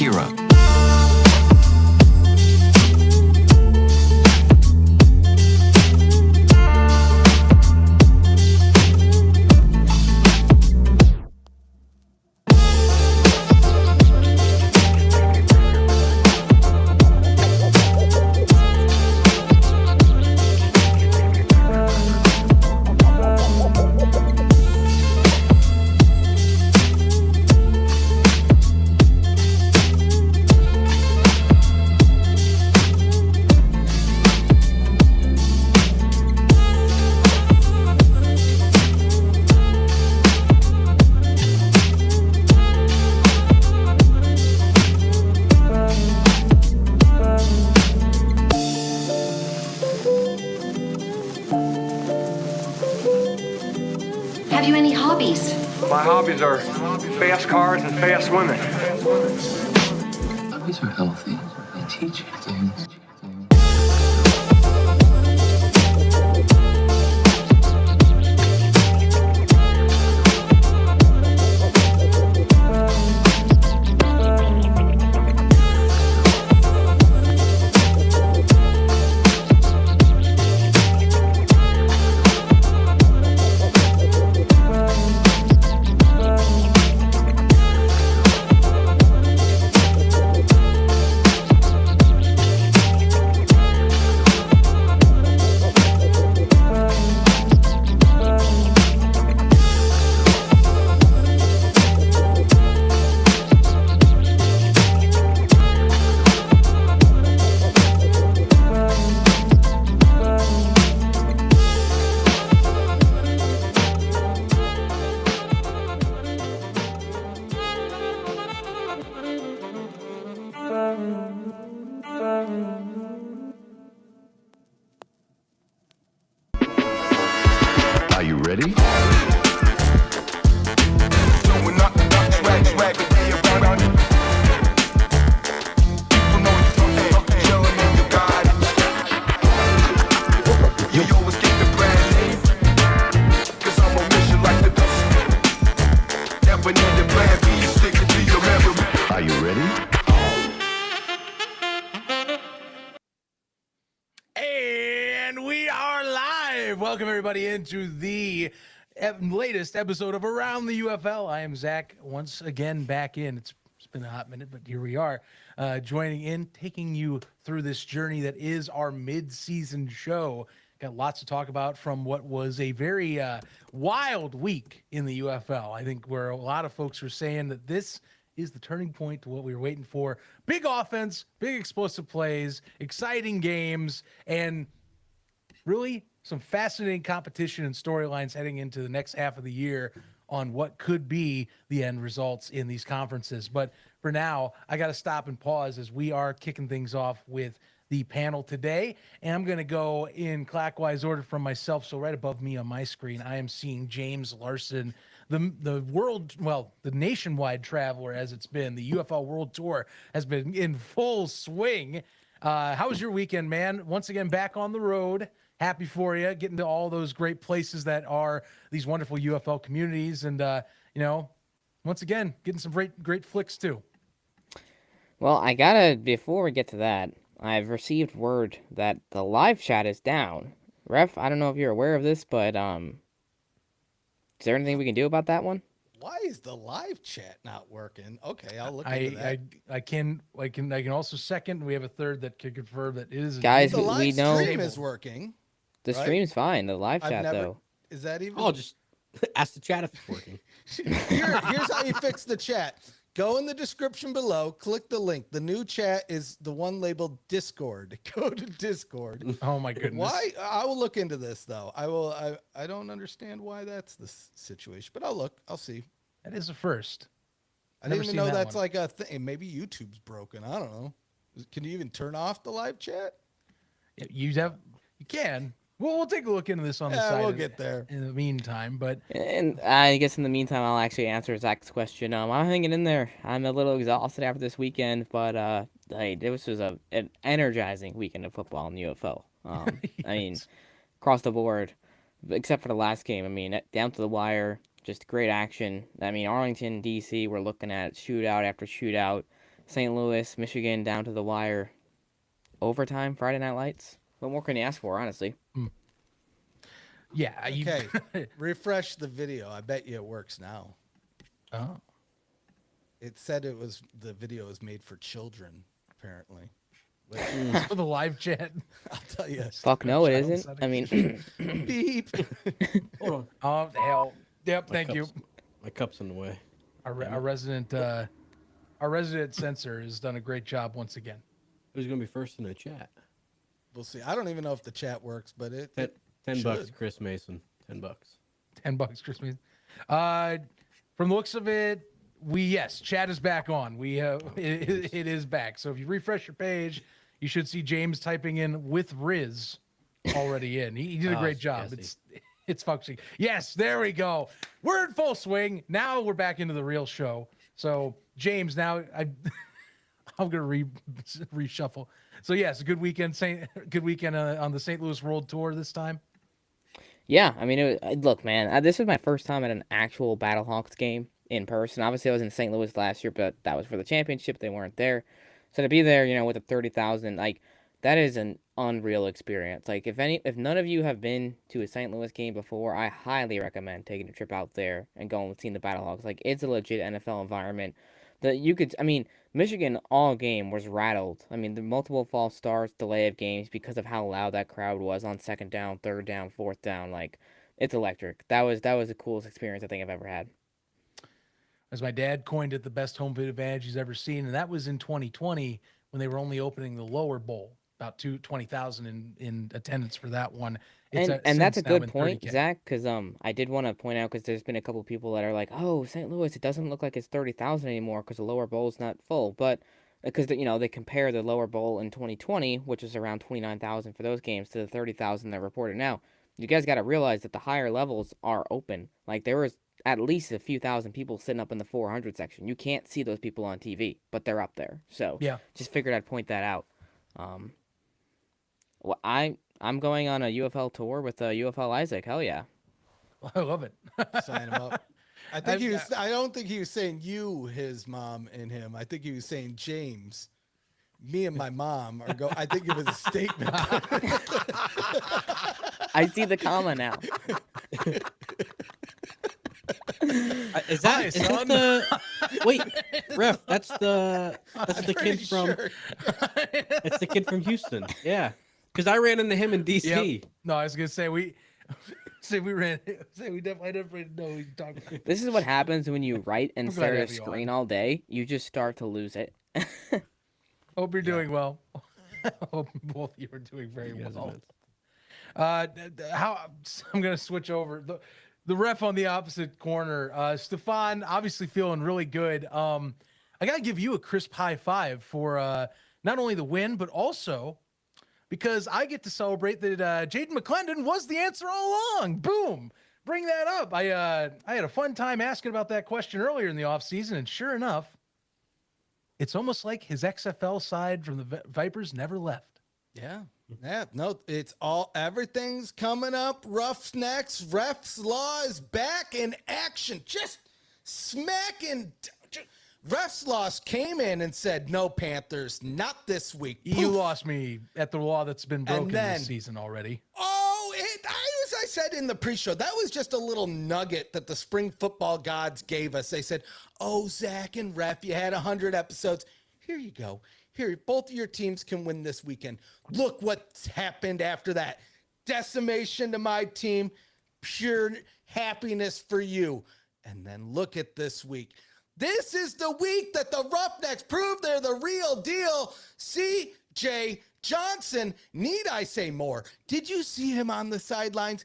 hero. Have you any hobbies? My hobbies are fast cars and fast women. Hobbies are healthy. They teach you things. Are you ready? Are you ready? And we are live. Welcome everybody into the latest episode of Around the UFL. I am Zach, once again back in. It's been a hot minute, but here we are, joining in, taking you through this journey that is our mid-season show. Got lots to talk about from what was a very wild week in the UFL. I think where a lot of folks are saying that this is the turning point to what we were waiting for. Big offense, big explosive plays, exciting games, and really some fascinating competition and storylines heading into the next half of the year on what could be the end results in these conferences. But for now, I got to stop and pause as we are kicking things off with the panel today. And I'm going to go in clockwise order from myself. So right above me on my screen, I am seeing James Larson, the nationwide traveler as it's been. The UFL World Tour has been in full swing. How was your weekend, man? Once again, back on the road. Happy for you, getting to all those great places that are these wonderful UFL communities. And, once again, getting some great flicks too. Well, before we get to that, I've received word that the live chat is down. Ref, I don't know if you're aware of this, but, is there anything we can do about that one? Why is the live chat not working? Okay, I'll look into that. I can also second. We have a third that can confirm that it is. Guys, the live we know stream is working. The stream's fine. The live chat, though. Is that even? I'll just ask the chat if it's working. Here's how you fix the chat. Go in the description below, click the link. The new chat is the one labeled Discord. Go to Discord. Oh my goodness. Why? I will look into this though. I don't understand why that's the situation, but I'll look. I'll see. That is a first. I didn't even know that's like a thing. Maybe YouTube's broken. I don't know. Can you even turn off the live chat? You can. We'll take a look into this on the side. We'll get there in the meantime. But I guess in the meantime, I'll actually answer Zach's question. I'm hanging in there. I'm a little exhausted after this weekend, but this was an energizing weekend of football in the UFL. Yes. I mean, across the board, except for the last game. I mean, down to the wire, just great action. I mean, Arlington, DC, we're looking at shootout after shootout. St. Louis, Michigan down to the wire. Overtime, Friday Night Lights. What more can you ask for, honestly? Yeah. Okay, refresh the video. I bet you it works now. Oh. It said the video was made for children, apparently. Which, For the live chat. I'll tell you. Fuck no, it Child isn't. I mean, Beep. Hold on. Oh, the hell. Yep. Thank you. My cup's in the way. Our resident censor has done a great job once again. Who's going to be first in the chat? We'll see. I don't even know if the chat works, but it $10 bucks, should. Chris Mason. $10. $10, Christmas. From the looks of it, chat is back on. It is back. So if you refresh your page, you should see James typing in with Riz already in. He did a great job. yes, It's functioning. Yes, there we go. We're in full swing. Now we're back into the real show. So James, now I'm gonna reshuffle. So yes, a good weekend. On the St. Louis World Tour this time. yeah, I mean, look, man, this was my first time at an actual Battlehawks game in person. Obviously, I was in St. Louis last year, but that was for the championship. They weren't there. So to be there, with the 30,000, like, that is an unreal experience. Like, if none of you have been to a St. Louis game before, I highly recommend taking a trip out there and going and seeing the Battlehawks. Like, it's a legit NFL environment that Michigan all game was rattled. I mean, the multiple false starts, delay of games because of how loud that crowd was on second down, third down, fourth down. Like, it's electric. That was the coolest experience I think I've ever had. As my dad coined it, the best home field advantage he's ever seen, and that was in 2020 when they were only opening the lower bowl. About 20,000 in attendance for that one. And that's a good point, 30K. Zach, because I did want to point out, because there's been a couple people that are like, oh, St. Louis, it doesn't look like it's 30,000 anymore because the lower bowl is not full. But because they compare the lower bowl in 2020, which was around 29,000 for those games, to the 30,000 they're reported now. You guys got to realize that the higher levels are open. Like, there was at least a few thousand people sitting up in the 400 section. You can't see those people on TV, but they're up there. So yeah, just figured I'd point that out. Well, I'm going on a UFL tour with UFL Isaac. Hell yeah. I love it. Sign him up. I don't think he was saying you, his mom, and him. I think he was saying James. Me and my mom are go. I think it was a statement. I see the comma now. Is that the wait, ref? That's the kid from. Sure. It's the kid from Houston. Yeah, because I ran into him in DC. Yep. No, I was gonna say we definitely know we talked about. This is what happens when you write and I'm glad stare to at a have you screen all day. You just start to lose it. Hope you're doing well. Hope both of you are doing very well. I'm gonna switch over the ref on the opposite corner. Stefan, obviously feeling really good. I gotta give you a crisp high five for not only the win, but also because I get to celebrate that Jaden McClendon was the answer all along. Boom. Bring that up. I had a fun time asking about that question earlier in the offseason, and sure enough, it's almost like his XFL side from the Vipers never left. Yeah. No, everything's coming up. Roughnecks, refs law is back in action. Just smacking. Refs Loss came in and said, no, Panthers, not this week. You Poof. lost me at the law that's been broken this season already. As I said in the pre-show, that was just a little nugget that the spring football gods gave us. They said, oh, Zach and Ref, you had 100 episodes. Here you go. Here, both of your teams can win this weekend. Look what's happened after that. Decimation to my team, pure happiness for you. And then look at this week. This is the week that the Roughnecks prove they're the real deal. C.J. Johnson, need I say more? Did you see him on the sidelines?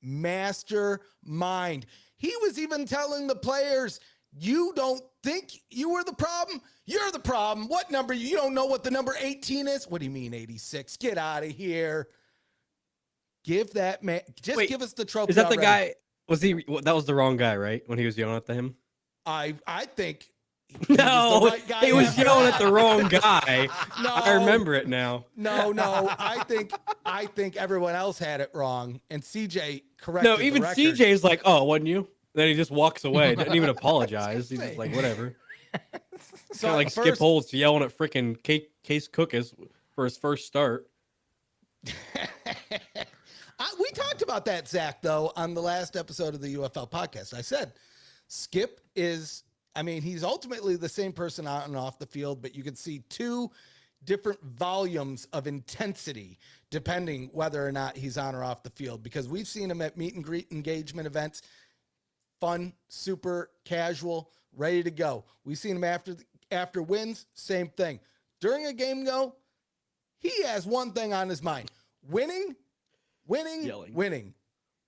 Mastermind. He was even telling the players, you don't think you were the problem? You're the problem. What number? You don't know what the number 18 is? What do you mean 86? Get out of here. Give that man, give us the trophy. Is that already. the guy? That was the wrong guy, right? When he was yelling at him? I think No, was the right guy. he was yelling at the wrong guy. No. I remember it now. No. I think everyone else had it wrong, and CJ corrected. No, even the record. CJ's like, "Oh, wasn't you?" Then he just walks away. Doesn't even apologize. He's just like, "Whatever." Kind of like Skip Holtz yelling at freaking Case Cookis for his first start. We talked about that, Zach, though, on the last episode of the UFL podcast. I said Skip is, he's ultimately the same person on and off the field, but you can see two different volumes of intensity depending whether or not he's on or off the field, because we've seen him at meet and greet engagement events, fun, super casual, ready to go. We've seen him after wins, same thing. During a game, though, he has one thing on his mind: winning, Yelling. winning.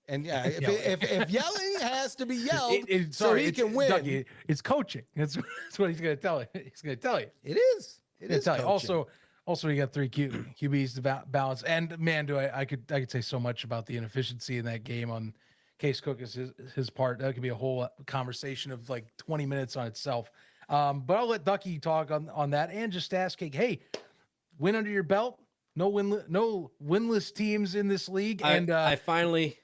And yeah, if yelling has to be yelled so he can win. Dougie, it's coaching. That's what he's going to tell you. He's going to tell you. It is. It is coaching. Also, you got 3 QBs to balance. And man, I could say so much about the inefficiency in that game on Case Cook is his part. That could be a whole conversation of like 20 minutes on itself. But I'll let Ducky talk on that and just ask, hey, win under your belt. No winless teams in this league. I finally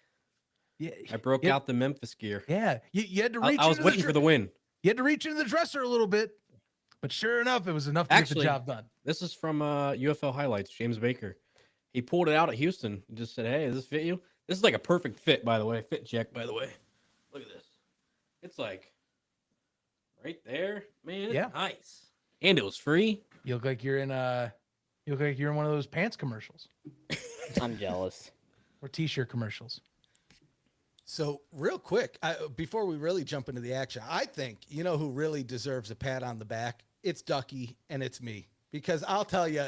broke out the Memphis gear. Yeah, you had to reach. I was waiting for the win. You had to reach into the dresser a little bit, but sure enough, it was enough to get the job done. This is from UFL highlights. James Baker, he pulled it out at Houston. He just said, "Hey, does this fit you?" This is like a perfect fit, by the way. Fit check, by the way. Look at this. It's like right there, man. It's nice, and it was free. You look like you're in one of those pants commercials. I'm jealous. Or t-shirt commercials. So real quick, before we really jump into the action, I think, you know who really deserves a pat on the back? It's Ducky and it's me. Because I'll tell you,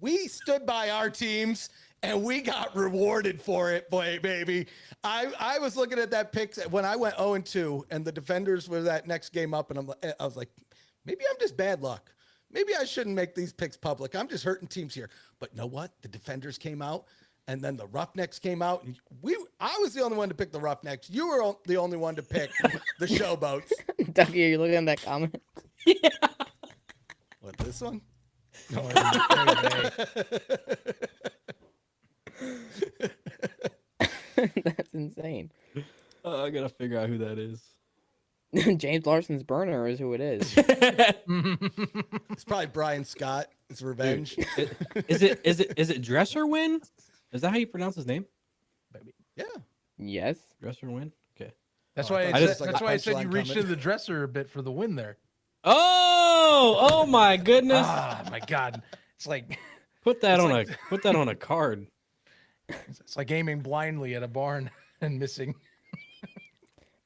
we stood by our teams and we got rewarded for it, boy, baby. I was looking at that pick when I went 0-2 and the defenders were that next game up, and I was like, maybe I'm just bad luck. Maybe I shouldn't make these picks public. I'm just hurting teams here. But you know what? The defenders came out, and then the Roughnecks came out. And I was the only one to pick the Roughnecks. You were the only one to pick the Showboats. Ducky, are you looking at that comment? Yeah. What, this one? That's insane. I gotta figure out who that is. James Larson's burner is who it is. It's probably Brian Scott. It's revenge. Dude, is it Dresser Win? Is that how you pronounce his name? Yeah. Yes. Dresser Win. Okay. That's why I said you reached into the dresser a bit for the win there. Oh my goodness. Ah, my God. It's like put that on a card. It's like aiming blindly at a barn and missing.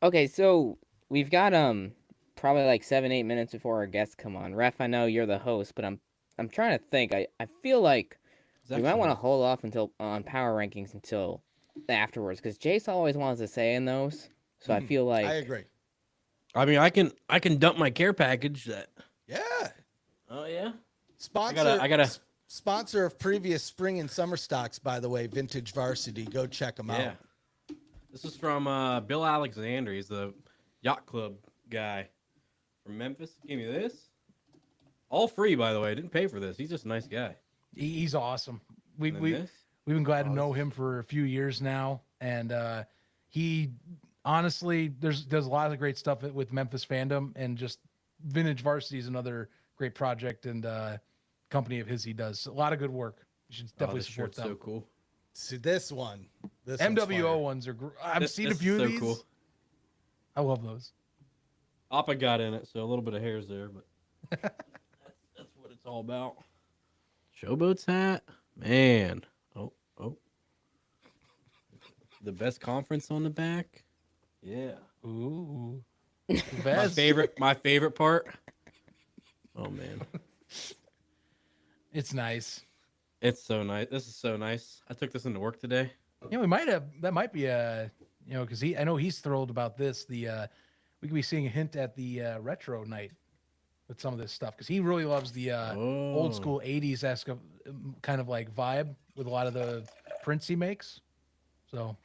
Okay, so we've got probably like 7-8 minutes before our guests come on. Ref, I know you're the host, but I'm trying to think. I feel like we might want to hold off until on power rankings until afterwards, because Jace always wants to say in those. So I feel like I agree. I mean, I can dump my care package. Yeah. Oh yeah. Sponsor. I gotta. Sponsor of previous spring and summer stocks, by the way, Vintage Varsity. Go check them out. This is from Bill Alexander. He's the yacht club guy from Memphis. He gave me this. All free, by the way. I didn't pay for this. He's just a nice guy. He's awesome. We've been glad to know him for a few years now, and he honestly does a lot of great stuff with Memphis fandom, and just Vintage Varsity is another great project and company of his. He does a lot of good work. You should definitely support them. So cool. See this one. This MWO ones are. I've seen a few of these. Cool. I love those. Appa got in it, so a little bit of hair's there, but that's what it's all about. Showboats hat, man. Oh, the best conference on the back. Yeah. Ooh. My favorite part. Oh man. It's nice. It's so nice. This is so nice. I took this into work today. Yeah, we might have. That might be because I know he's thrilled about this. We could be seeing a hint at the retro night with some of this stuff, because he really loves the old school '80s esque kind of like vibe with a lot of the prints he makes. So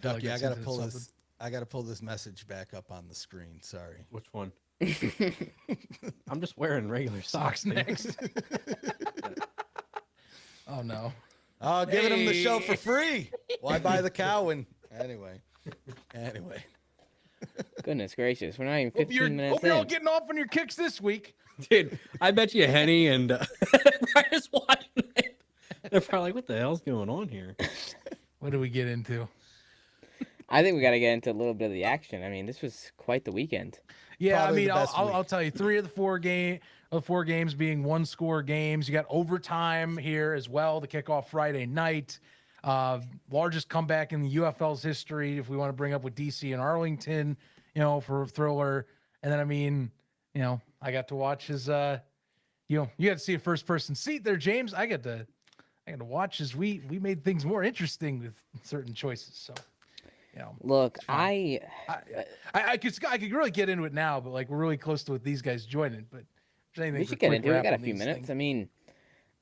Ducky, I gotta pull this. I gotta pull this message back up on the screen. Sorry. Which one? I'm just wearing regular socks next. Oh no! Oh, giving him the show for free. Why buy the cow? And anyway. Goodness gracious, we're not even 15 minutes Hope you're all in. getting off on your kicks this week. Dude, I bet you Henny and Brian's watching it. They're probably like, what the hell's going on here? What do we get into? I think we got to get into a little bit of the action. I mean, this was quite the weekend. Yeah, Probably I mean, the best I'll week. tell you, 3 of the 4 games being 1-score games. You got overtime here as well to kick off Friday night. Largest comeback in the UFL's history, if we want to bring up with DC and Arlington, for a thriller. And then, I mean, I got to watch his, you got to see a first-person seat there, James. I got to watch as we made things more interesting with certain choices. So, Look, I could really get into it now, but like we're really close to with these guys joining. But we should get into it. We got a few minutes. I mean,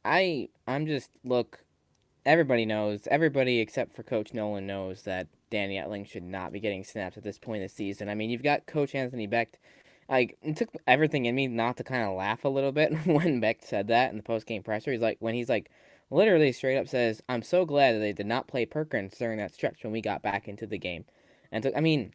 I'm just look. Everybody knows. Everybody except for Coach Nolan knows that Danny Etling should not be getting snaps at this point in the season. I mean, you've got Coach Anthony Becht. Like, it took everything in me not to kind of laugh a little bit when Becht said that in the post-game presser. He's like, literally straight up says, "I'm so glad that they did not play Perkins during that stretch when we got back into the game." And so, I mean,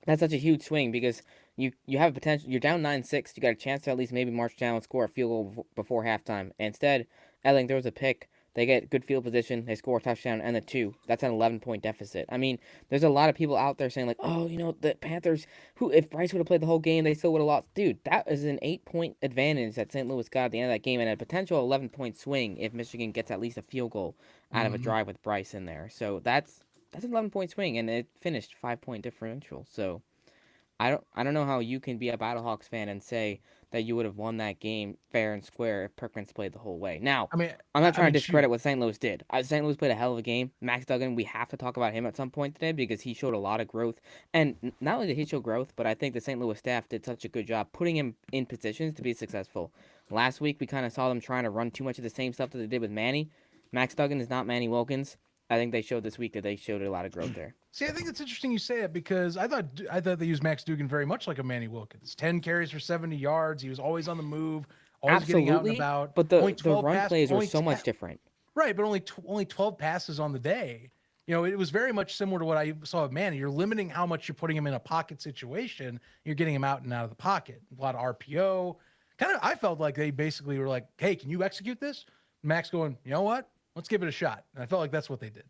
that's such a huge swing because you have a potential. You're down 9-6. You got a chance to at least maybe march down and score a field goal before halftime. Instead, Etling throws a pick. They get good field position. They score a touchdown and the 2. That's an 11-point deficit. I mean, there's a lot of people out there saying like, "Oh, the Panthers. If Bryce would have played the whole game, they still would have lost." Dude, that is an 8-point advantage that St. Louis got at the end of that game, and a potential 11-point swing if Michigan gets at least a field goal out of a drive with Bryce in there. So that's an 11-point swing, and it finished 5-point differential. So I don't know how you can be a Battlehawks fan and say that you would have won that game fair and square if Perkins played the whole way. Now, I'm not trying to discredit what St. Louis did. St. Louis played a hell of a game. Max Duggan, we have to talk about him at some point today because he showed a lot of growth. And not only did he show growth, but I think the St. Louis staff did such a good job putting him in positions to be successful. Last week, we kind of saw them trying to run too much of the same stuff that they did with Manny. Max Duggan is not Manny Wilkins. I think they showed this week that they showed a lot of growth there. See, I think it's interesting you say it because I thought they used Max Duggan very much like a Manny Wilkins. 10 carries for 70 yards. He was always on the move, always getting out and about. But the run plays were so much different. Right, but only 12 passes on the day. It was very much similar to what I saw of Manny. You're limiting how much you're putting him in a pocket situation. You're getting him out and out of the pocket. A lot of RPO. I felt like they basically were like, "Hey, can you execute this?" Max going, "You know what? Let's give it a shot." And I felt like that's what they did.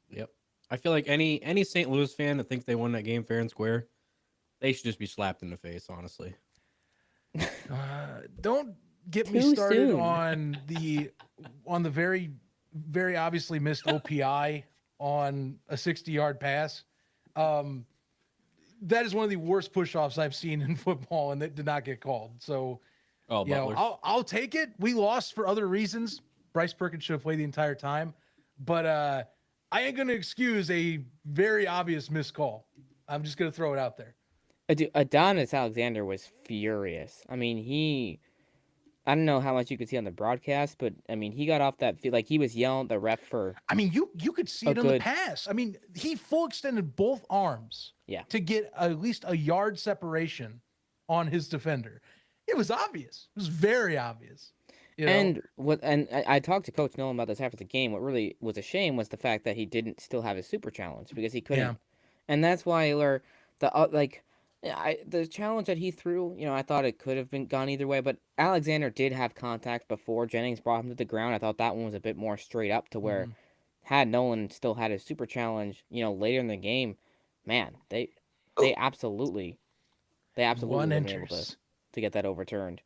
Yep. I feel like any St. Louis fan that thinks they won that game fair and square, they should just be slapped in the face, honestly. Don't get me started on the very, very obviously missed OPI on a 60-yard pass. That is one of the worst push-offs I've seen in football, and that did not get called. So, I'll take it. We lost for other reasons. Bryce Perkins should have played the entire time, but I ain't going to excuse a very obvious missed call. I'm just going to throw it out there. Adonis Alexander was furious. I mean, I don't know how much you could see on the broadcast, but I mean, he got off that field like he was yelling at the ref for. I mean, you could see it on the pass. I mean, he full extended both arms to get at least a yard separation on his defender. It was obvious. It was very obvious. And I talked to Coach Nolan about this after the game. What really was a shame was the fact that he didn't still have his super challenge because he couldn't. Yeah. And that's why the challenge that he threw, I thought it could have been gone either way, but Alexander did have contact before Jennings brought him to the ground. I thought that one was a bit more straight up to where had Nolan still had his super challenge, later in the game, man, they absolutely would have been able to get that overturned.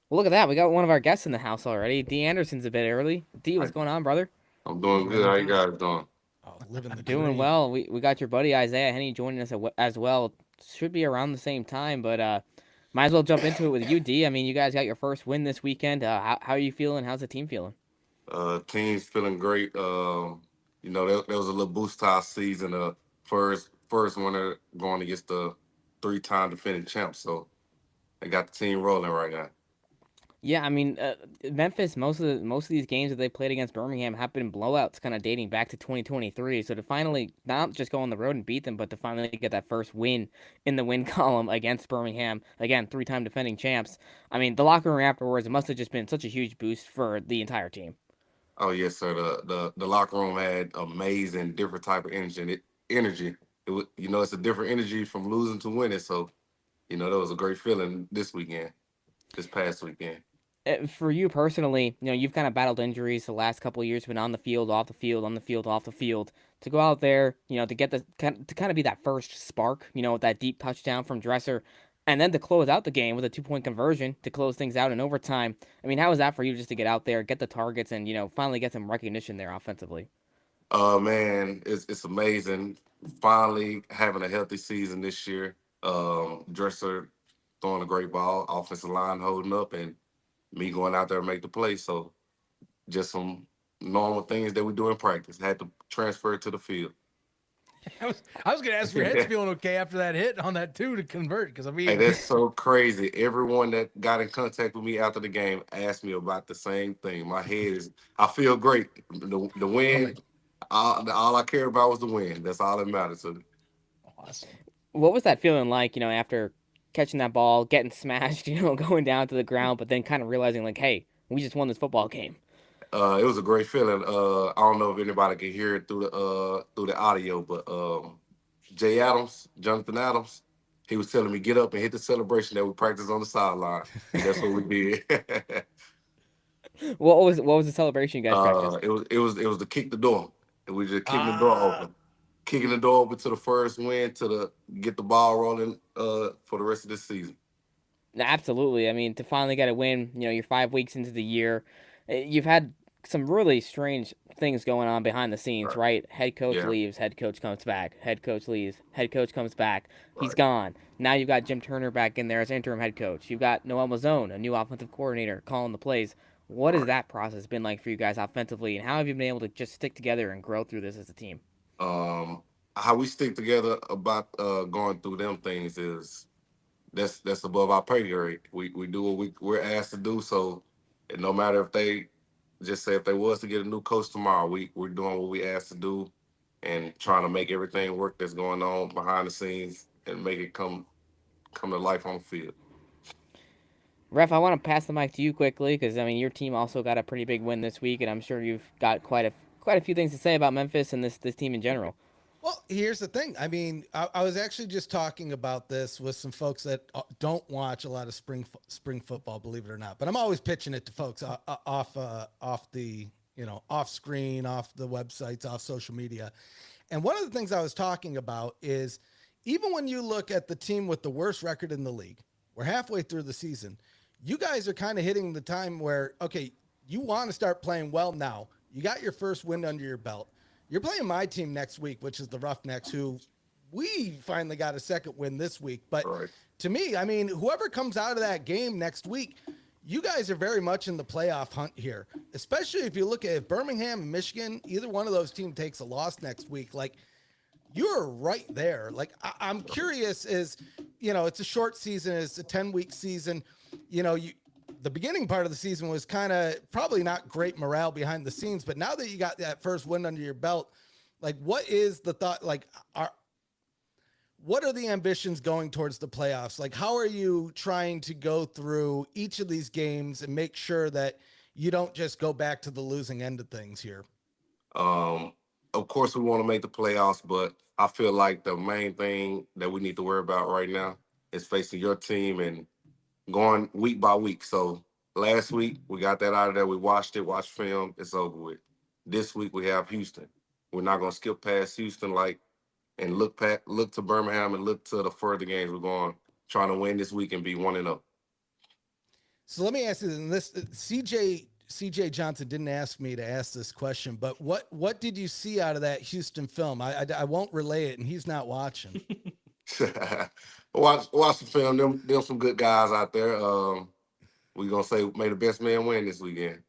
Well, look at that. We got one of our guests in the house already. Dee Anderson's a bit early. Dee, what's going on, brother? I'm doing good. How you guys doing? Living the doing dream. well. We got your buddy Isiah Hennie joining us as well. Should be around the same time, but might as well jump into it with you, Dee. I mean, you guys got your first win this weekend. How are you feeling? How's the team feeling? Team's feeling great. There was a little boost to our season. First winner going against the 3-time defending champs. So they got the team rolling right now. Yeah, I mean, Memphis, most of these games that they played against Birmingham have been blowouts kind of dating back to 2023. So to finally not just go on the road and beat them, but to finally get that first win in the win column against Birmingham, again, 3-time defending champs. I mean, the locker room afterwards, it must have just been such a huge boost for the entire team. Oh, yes, sir. The locker room had amazing, different type of energy. And energy. It's a different energy from losing to winning. So, that was a great feeling this past weekend. For you personally, you've kind of battled injuries the last couple of years, been on the field, off the field, on the field, off the field. To go out there, to get to kind of be that first spark, with that deep touchdown from Dresser, and then to close out the game with a 2-point conversion to close things out in overtime. I mean, how was that for you just to get out there, get the targets, and finally get some recognition there offensively? Man, it's amazing. Finally having a healthy season this year. Dresser throwing a great ball, offensive line holding up, and me going out there and make the play. So just some normal things that we do in practice. Had to transfer it to the field. I was going to ask your head's feeling okay after that hit on that 2 to convert, because I mean, Hey, that's so crazy. Everyone that got in contact with me after the game asked me about the same thing. My head I feel great. The win, all I care about was the win. That's all that matters to me. Awesome. What was that feeling like, after catching that ball, getting smashed, going down to the ground, but then kind of realizing like, hey, we just won this football game? It was a great feeling. I don't know if anybody can hear it through the audio, but Jonathan Adams, he was telling me get up and hit the celebration that we practiced on the sideline. And that's what we did. What was the celebration you guys practiced? It was to kick the door. And we just kicking the door open. Kicking the door open to the first win get the ball rolling for the rest of this season. Absolutely. I mean, to finally get a win, you're 5 weeks into the year. You've had some really strange things going on behind the scenes, right? Head coach leaves, head coach comes back, head coach leaves, head coach comes back. He's gone. Now you've got Jim Turner back in there as interim head coach. You've got Noel Mazzone, a new offensive coordinator, calling the plays. What has that process been like for you guys offensively, and how have you been able to just stick together and grow through this as a team? How we stick together about going through them things is that's above our pay grade. We do what we're asked to do. So no matter if they was to get a new coach tomorrow, we're doing what we asked to do and trying to make everything work that's going on behind the scenes and make it come to life on the field. Ref, I want to pass the mic to you quickly because, I mean, your team also got a pretty big win this week, and I'm sure you've got quite a few things to say about Memphis and this team in general. Well, here's the thing. I mean, I was actually just talking about this with some folks that don't watch a lot of spring football, believe it or not. But I'm always pitching it to folks off the, off screen, off the websites, off social media. And one of the things I was talking about is even when you look at the team with the worst record in the league, we're halfway through the season. You guys are kind of hitting the time where, okay, you want to start playing well now. You got your first win under your belt. You're playing my team next week, which is the Roughnecks, who we finally got a second win this week. But to me, I mean, whoever comes out of that game next week, you guys are very much in the playoff hunt here, especially if you look at if Birmingham and Michigan, either one of those teams takes a loss next week. Like, you're right there. Like, I'm curious is, it's a short season. It's a 10-week season. The beginning part of the season was kind of probably not great morale behind the scenes, but now that you got that first win under your belt, like, what is the thought? Like, what are the ambitions going towards the playoffs? Like, how are you trying to go through each of these games and make sure that you don't just go back to the losing end of things here? Of course, we want to make the playoffs, but I feel like the main thing that we need to worry about right now is facing your team and going week by week. So last week, we got that out of there. We watched film. It's over with. This week, we have Houston. We're not going to skip past Houston and look to Birmingham and look to the further games. We're going trying to win this week and be 1-0. So let me ask you this. CJ Johnson didn't ask me to ask this question, but what did you see out of that Houston film? I won't relay it, and he's not watching. Watch the film. Them some good guys out there. We're going to say may the best man win this weekend.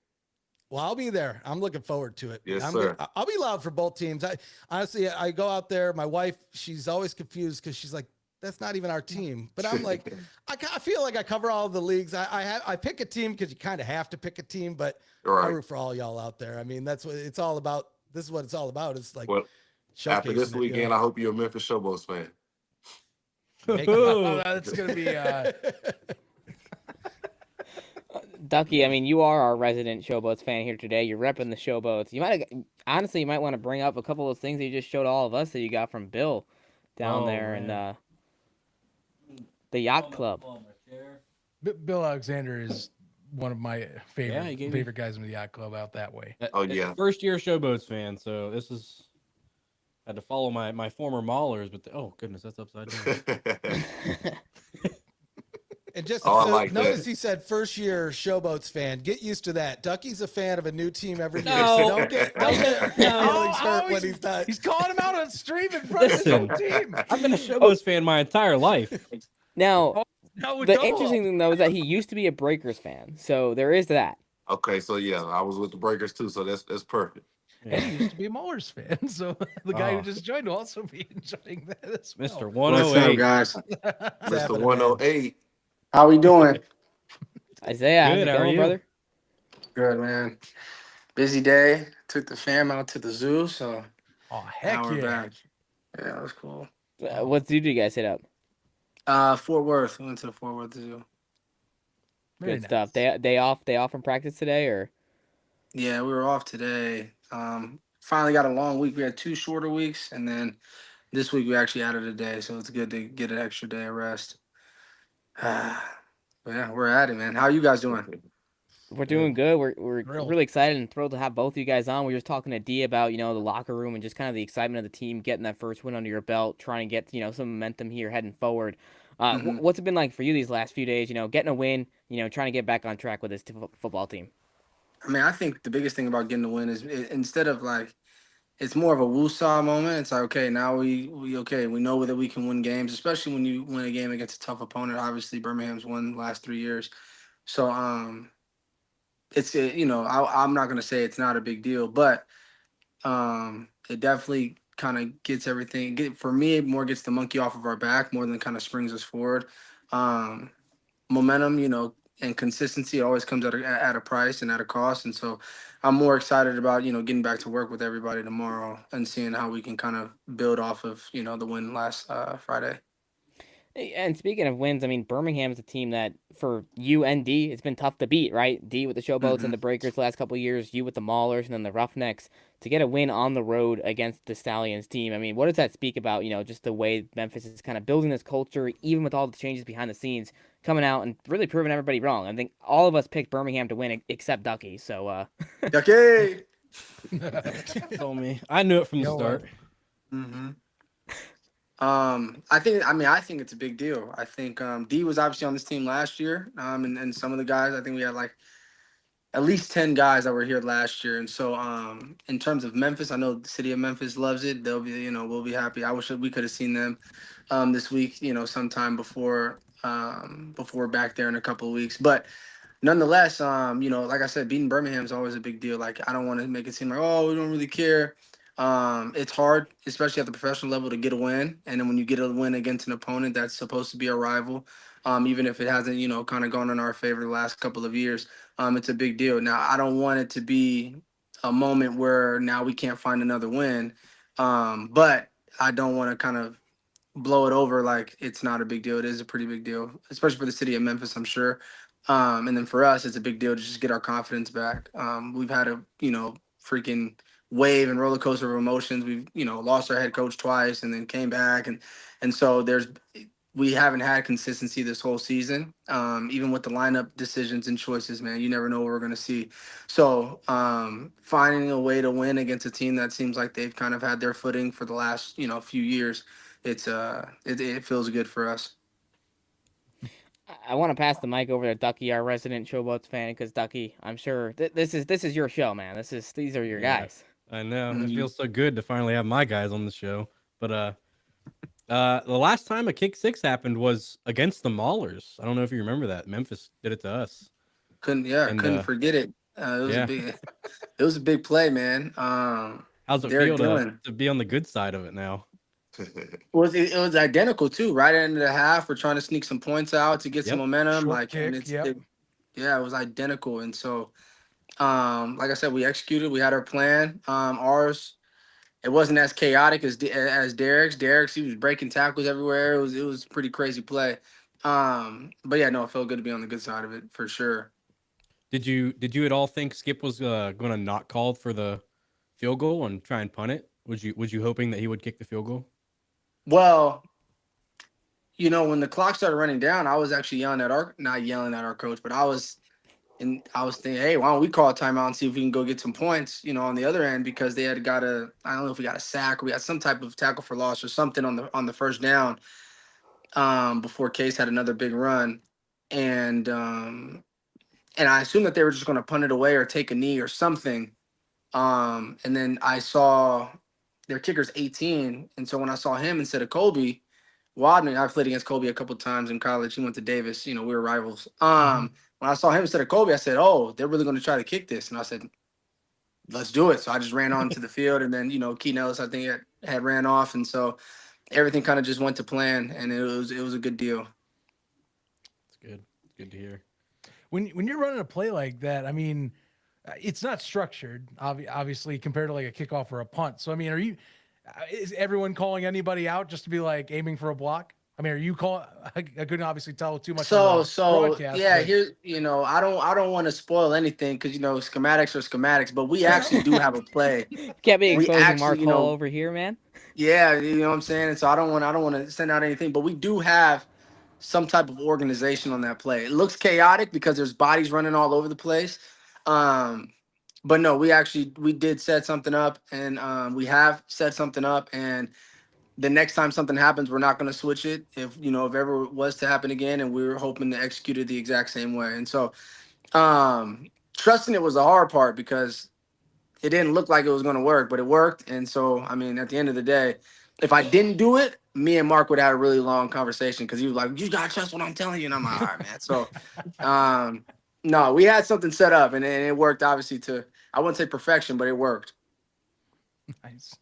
Well, I'll be there. I'm looking forward to it. Yes, sir. I'll be loud for both teams. I go out there. My wife, she's always confused because she's like, that's not even our team. But I'm like, I feel like I cover all the leagues. I pick a team because you kind of have to pick a team, but I root for all y'all out there. I mean, that's what it's all about. This is what it's all about. It's like, after this weekend, I hope you're a Memphis Showboats fan. That's going to be Ducky, I mean, you are our resident Showboats fan here today. You're repping the Showboats. honestly, you might want to bring up a couple of things that you just showed all of us that you got from Bill down there in the yacht club. Bill Alexander is one of my he gave me- favorite guys in the yacht club out that way. Oh, yeah. First year Showboats fan, so this is had to follow my former Maulers, but oh goodness, that's upside down. And just Oh, I so like notice that. he said first year Showboats fan. Get used to that. Ducky's a fan of a new team every year. No. So don't get feelings hurt when he's done. He's calling him out on stream in front of his own team. I've been a Showboats fan my entire life. Now, No, the interesting thing though is that he used to be a Breakers fan, so there is that. Okay, so yeah, I was with the Breakers too, so that's perfect. And he used to be a Maulers fan, so the guy who Oh. just joined will also be enjoying that as well. Mr. What's up, 108. guys? Mr. happening, 108. How we doing? Isaiah, how's it Good, how are going, you? brother? Good, man. Busy day. Took the fam out to the zoo, so Oh, now heck we're yeah. back. Yeah, it was cool. What zoo do you guys hit up? Fort Worth. We went to the Fort Worth Zoo. Very Good nice. stuff. Day off from practice today, or Yeah, we were off today. Finally got a long week. We had 2 shorter weeks, and then this week we actually added a day, so it's good to get an extra day of rest. But yeah, we're at it, man. How you guys doing? we're doing good. We're Thrilled. really excited and thrilled to have both of you guys on. We were just talking to Dee about the locker room and just kind of the excitement of the team getting that first win under your belt, trying to get some momentum here heading forward. Mhm. What's it been like for you these last few days? Getting a win, trying to get back on track with this football team. I mean, I think the biggest thing about getting the win is instead of like, it's more of a woosah moment. It's like, okay, now we know that we can win games, especially when you win a game against a tough opponent. Obviously, Birmingham's won the last 3 years, so it's I'm not gonna say it's not a big deal, but it definitely kind of gets everything. For me, it more gets the monkey off of our back more than kind of springs us forward. Momentum, and consistency always comes at a price and at a cost, and so I'm more excited about getting back to work with everybody tomorrow and seeing how we can kind of build off of the win last Friday. And speaking of wins, I mean, Birmingham is a team that for you and D, it's been tough to beat, right? D with the Showboats and the Breakers the last couple of years, you with the Maulers and then the Roughnecks. To get a win on the road against the Stallions team, I mean, what does that speak about, just the way Memphis is kind of building this culture, even with all the changes behind the scenes, coming out and really proving everybody wrong? I think all of us picked Birmingham to win except Ducky, so... Ducky! Told me. I knew it from the Yo, start. Mm-hmm. I think it's a big deal. I think D was obviously on this team last year. And some of the guys, I think we had like at least 10 guys that were here last year. And so in terms of Memphis, I know the city of Memphis loves it. They'll be, we'll be happy. I wish we could have seen them this week, sometime before we're back there in a couple of weeks. But nonetheless, like I said, beating Birmingham is always a big deal. Like, I don't want to make it seem like, oh, we don't really care. It's hard, especially at the professional level, to get a win. And then when you get a win against an opponent that's supposed to be a rival, even if it hasn't, kind of gone in our favor the last couple of years, it's a big deal. Now, I don't want it to be a moment where now we can't find another win. But I don't want to kind of blow it over like it's not a big deal. It is a pretty big deal, especially for the city of Memphis, I'm sure. And then for us, it's a big deal to just get our confidence back. We've had a, freaking wave and roller coaster of emotions. We've, lost our head coach twice and then came back. And so we haven't had consistency this whole season. Even with the lineup decisions and choices, man, you never know what we're going to see. So finding a way to win against a team that seems like they've kind of had their footing for the last, few years, it feels good for us. I want to pass the mic over to Ducky, our resident Showboats fan, because Ducky, I'm sure this is your show, man. These are your guys. I know. It feels so good to finally have my guys on the show. But the last time a kick six happened was against the Maulers. I don't know if you remember that. Memphis did it to us. Couldn't forget it. It was a big play, man. How's it Derek feel to be on the good side of it now? It was identical too. Right at the end of the half, we're trying to sneak some points out to get some momentum. Short kick, it was identical. And so, like I said, we executed. We had our plan. Ours, it wasn't as chaotic as Derek's. Derek's, he was breaking tackles everywhere. It was a pretty crazy play. But yeah, no, it felt good to be on the good side of it for sure. Did you at all think Skip was going to not call for the field goal and try and punt it? Was you hoping that he would kick the field goal? Well, when the clock started running down, I was actually not yelling at our coach, but I was thinking, hey, why don't we call a timeout and see if we can go get some points, on the other end, because they had got I don't know if we got a sack or we got some type of tackle for loss or something on the first down, before Case had another big run. And I assumed that they were just going to punt it away or take a knee or something. And then I saw their kicker's 18. And so when I saw him instead of Colby Wadman, I played against Colby a couple times in college. He went to Davis. We were rivals. When I saw him instead of Colby, I said, oh, they're really going to try to kick this. And I said, let's do it. So I just ran onto the field. And then, Keaton Ellis, I think, had ran off. And so everything kind of just went to plan. And it was a good deal. It's good. It's good to hear. When you're running a play like that, I mean, it's not structured, obviously, compared to like a kickoff or a punt. So, I mean, is everyone calling anybody out just to be like aiming for a block? I mean, are you calling? I couldn't obviously tell too much. So broadcast, yeah, but... here, I don't want to spoil anything because schematics are schematics, but we actually do have a play. Can't be exposing actually, Mark Hall over here, man. Yeah, you know what I'm saying. And so I don't want to send out anything, but we do have some type of organization on that play. It looks chaotic because there's bodies running all over the place. But no, we did set something up, and we have set something up, and the next time something happens, we're not going to switch it if ever it was to happen again, and we were hoping to execute it the exact same way. And so trusting it was the hard part because it didn't look like it was going to work, but it worked. And so, I mean, at the end of the day, if I didn't do it, me and Mark would have a really long conversation because he was like, you got to trust what I'm telling you. And I'm like, all right, man. So, no, we had something set up, and it worked, obviously, I wouldn't say perfection, but it worked. Nice.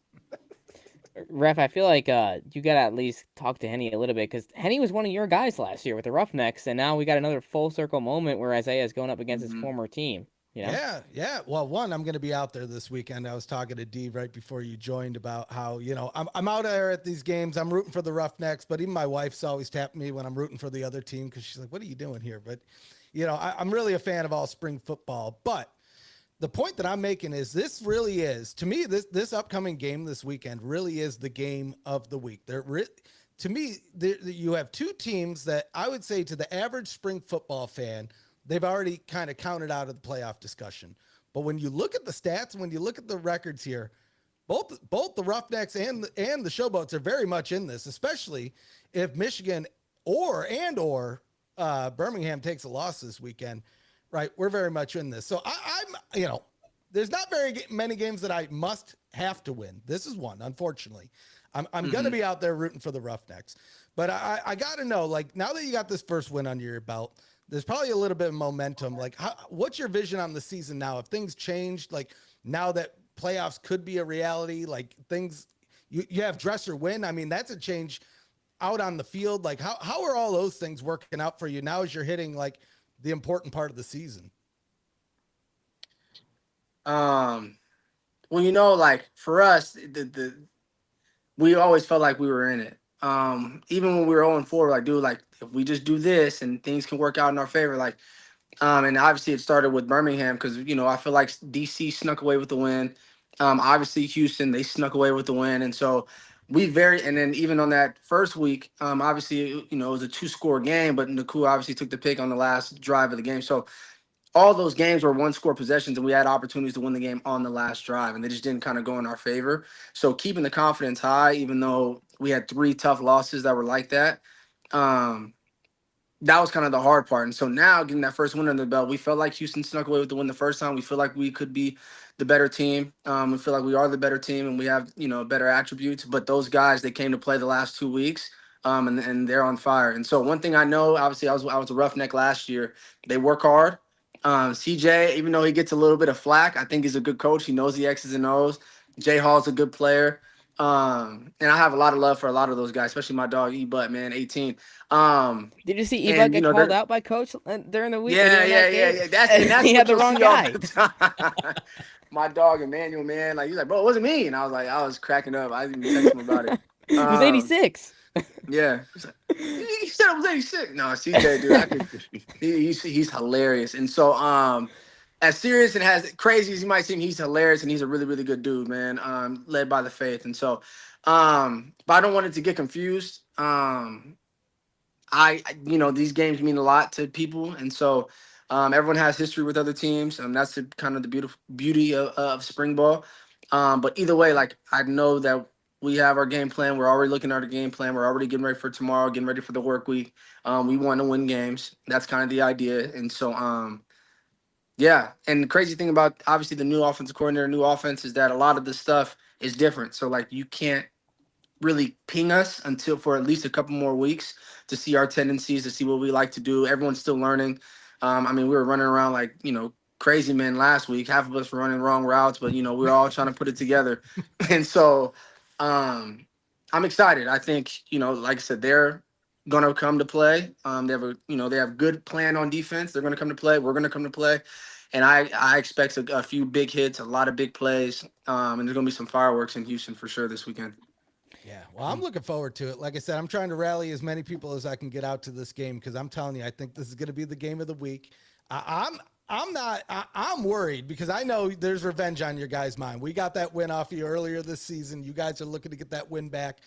Ref, I feel like you got to at least talk to Henny a little bit because Henny was one of your guys last year with the Roughnecks, and now we got another full circle moment where Isiah is going up against his former team. Yeah. Well, I'm going to be out there this weekend. I was talking to Dee right before you joined about how, I'm out there at these games. I'm rooting for the Roughnecks, but even my wife's always tapping me when I'm rooting for the other team because she's like, what are you doing here? But, I'm really a fan of all spring football. But the point that I'm making is this really is, to me, this upcoming game this weekend really is the game of the week. To me, you have two teams that I would say to the average spring football fan, they've already kind of counted out of the playoff discussion. But when you look at the stats, when you look at the records here, both the Roughnecks and the Showboats are very much in this, especially if Michigan or Birmingham takes a loss this weekend. Right, we're very much in this. So I'm, there's not very many games that I must have to win. This is one, unfortunately. I'm going to be out there rooting for the Roughnecks. But I got to know, like, now that you got this first win under your belt, there's probably a little bit of momentum. Like, what's your vision on the season now? If things changed, like now that playoffs could be a reality, like things, you have Dresser win. I mean, that's a change out on the field. Like, how are all those things working out for you now as you're hitting, like, the important part of the season? Well, like for us, we always felt like we were in it. Even when we were 0-4, like, dude, like if we just do this and things can work out in our favor, like, and obviously it started with Birmingham because I feel like DC snuck away with the win. Obviously Houston, they snuck away with the win, and so and then even on that first week, obviously, it was a 2-score game, but Naku obviously took the pick on the last drive of the game. So all those games were 1-score possessions, and we had opportunities to win the game on the last drive, and they just didn't kind of go in our favor. So keeping the confidence high, even though we had 3 tough losses that were like that, that was kind of the hard part. And so now getting that first win under the belt, we felt like Houston snuck away with the win the first time. We feel like we could be the better team. We feel like we are the better team, and we have, better attributes. But those guys, they came to play the last 2 weeks, and they're on fire. And so one thing I know, obviously, I was a Roughneck last year. They work hard. CJ, even though he gets a little bit of flack, I think he's a good coach. He knows the X's and O's. Jay Hall's a good player. And I have a lot of love for a lot of those guys, especially my dog E-Butt, man, 18. Did you see E-Butt get called out by coach during the week? Yeah. That's he had the wrong guy. My dog Emmanuel, man, like he's like, bro, it wasn't me, and I was cracking up. I didn't even text him about it. It was 86. Yeah, he said it was 86. No, CJ, dude, he's hilarious, and so as serious and as crazy as he might seem, he's hilarious and he's a really, really good dude, man. Led by the faith. And so, but I don't want it to get confused. These games mean a lot to people. And so everyone has history with other teams. That's kind of the beauty of spring ball. But either way, like, I know that we have our game plan. We're already looking at our game plan. We're already getting ready for tomorrow, getting ready for the work week. We want to win games. That's kind of the idea. And so, yeah. And the crazy thing about obviously the new offensive coordinator, new offense, is that a lot of the stuff is different. So, like, you can't really ping us until for at least a couple more weeks to see our tendencies, to see what we like to do. Everyone's still learning. We were running around like, crazy men last week. Half of us were running wrong routes, but, we're all trying to put it together. And so I'm excited. I think, like I said, they're going to come to play. They have good plan on defense. They're going to come to play. We're going to come to play. And I expect a few big hits, a lot of big plays. And there's going to be some fireworks in Houston for sure this weekend. Yeah, well, I'm looking forward to it. Like I said, I'm trying to rally as many people as I can get out to this game because I'm telling you, I think this is going to be the game of the week. I'm worried because I know there's revenge on your guys' mind. We got that win off you earlier this season. You guys are looking to get that win back.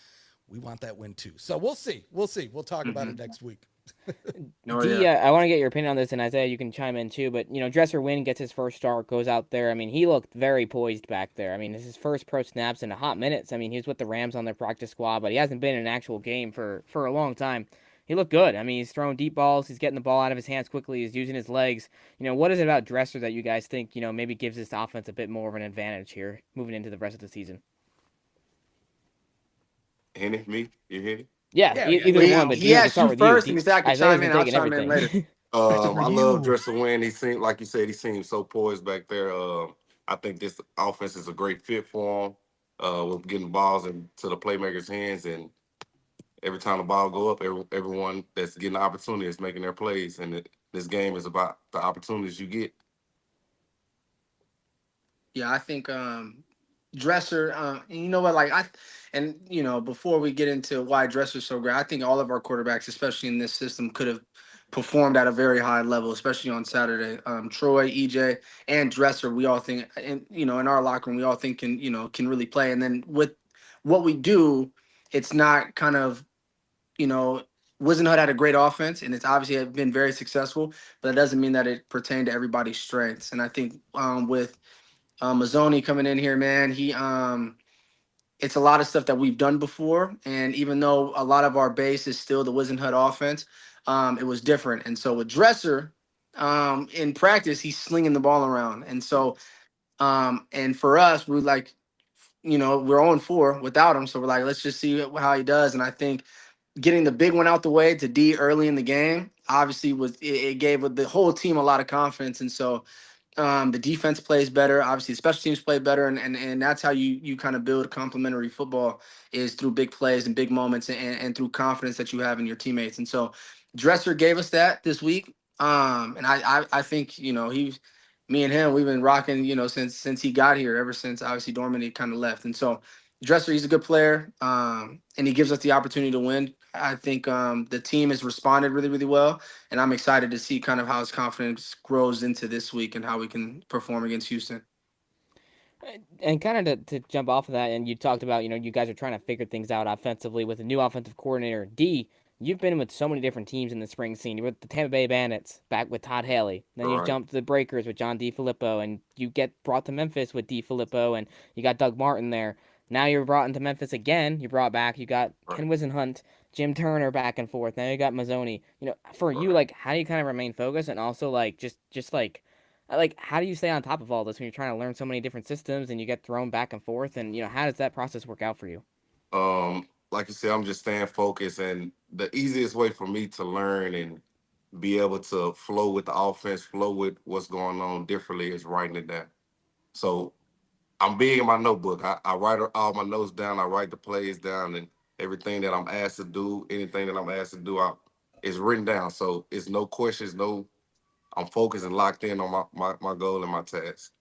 We want that win too. So we'll see. We'll talk about it next week. Dee, I want to get your opinion on this, and Isaiah, you can chime in too. But Dresser Wynn gets his first start, goes out there. He looked very poised back there. This is his first pro snaps in a hot minutes. He was with the Rams on their practice squad, but he hasn't been in an actual game for a long time. He looked good. He's throwing deep balls. He's getting the ball out of his hands quickly. He's using his legs. What is it about Dresser that you guys think maybe gives this offense a bit more of an advantage here moving into the rest of the season? Henny, me, you Henny? Yeah, either one. But he asked you first, and Zach can chime in. I'll taking chime in later. I love Dresser Wynn. He seemed, like you said, he seemed so poised back there. I think this offense is a great fit for him. With getting balls into the playmakers' hands, and every time the ball go up, everyone that's getting the opportunity is making their plays. And this game is about the opportunities you get. Yeah, I think Dresser, you know what, before we get into why Dresser's so great, I think all of our quarterbacks, especially in this system, could have performed at a very high level, especially on Saturday. Troy, EJ, and Dresser, we all think, and in our locker room, we all think can really play. And then with what we do, it's not kind of, Wisenhut had a great offense, and it's obviously been very successful, but that doesn't mean that it pertained to everybody's strengths. And I think with Mazzoni coming in here, man, it's a lot of stuff that we've done before. And even though a lot of our base is still the Wisenhut offense, it was different. And so with Dresser, in practice, he's slinging the ball around. And so, and for us, we're like, we're 0-4 without him. So we're like, let's just see how he does. And I think getting the big one out the way to D early in the game, obviously it gave the whole team a lot of confidence. And so, the defense plays better. Obviously, the special teams play better, and that's how you kind of build complementary football, is through big plays and big moments and through confidence that you have in your teammates. And so Dresser gave us that this week. And I think, me and him, we've been rocking, since he got here, ever since obviously Dorman kind of left. And so Dresser, he's a good player, and he gives us the opportunity to win. I think the team has responded really, really well, and I'm excited to see kind of how his confidence grows into this week and how we can perform against Houston. And kind of to jump off of that, and you talked about, you guys are trying to figure things out offensively with a new offensive coordinator. D, you've been with so many different teams in the spring scene. You're with the Tampa Bay Bandits back with Todd Haley. Then you jumped to the Breakers with John DeFilippo, and you get brought to Memphis with DeFilippo, and you got Doug Martin there. Now you're brought into Memphis again. You brought back, you got Ken Wisenhunt, Jim Turner back and forth. Now you got Mazzoni. For you, how do you kind of remain focused, and also how do you stay on top of all this when you're trying to learn so many different systems and you get thrown back and forth, and how does that process work out for you? Like you said, I'm just staying focused, and the easiest way for me to learn and be able to flow with the offense, flow with what's going on differently, is writing it down. So I'm big in my notebook. I write all my notes down. I write the plays down, and everything that I'm asked to do, anything that I'm asked to do, is written down. So it's no questions, I'm focused and locked in on my goal and my task.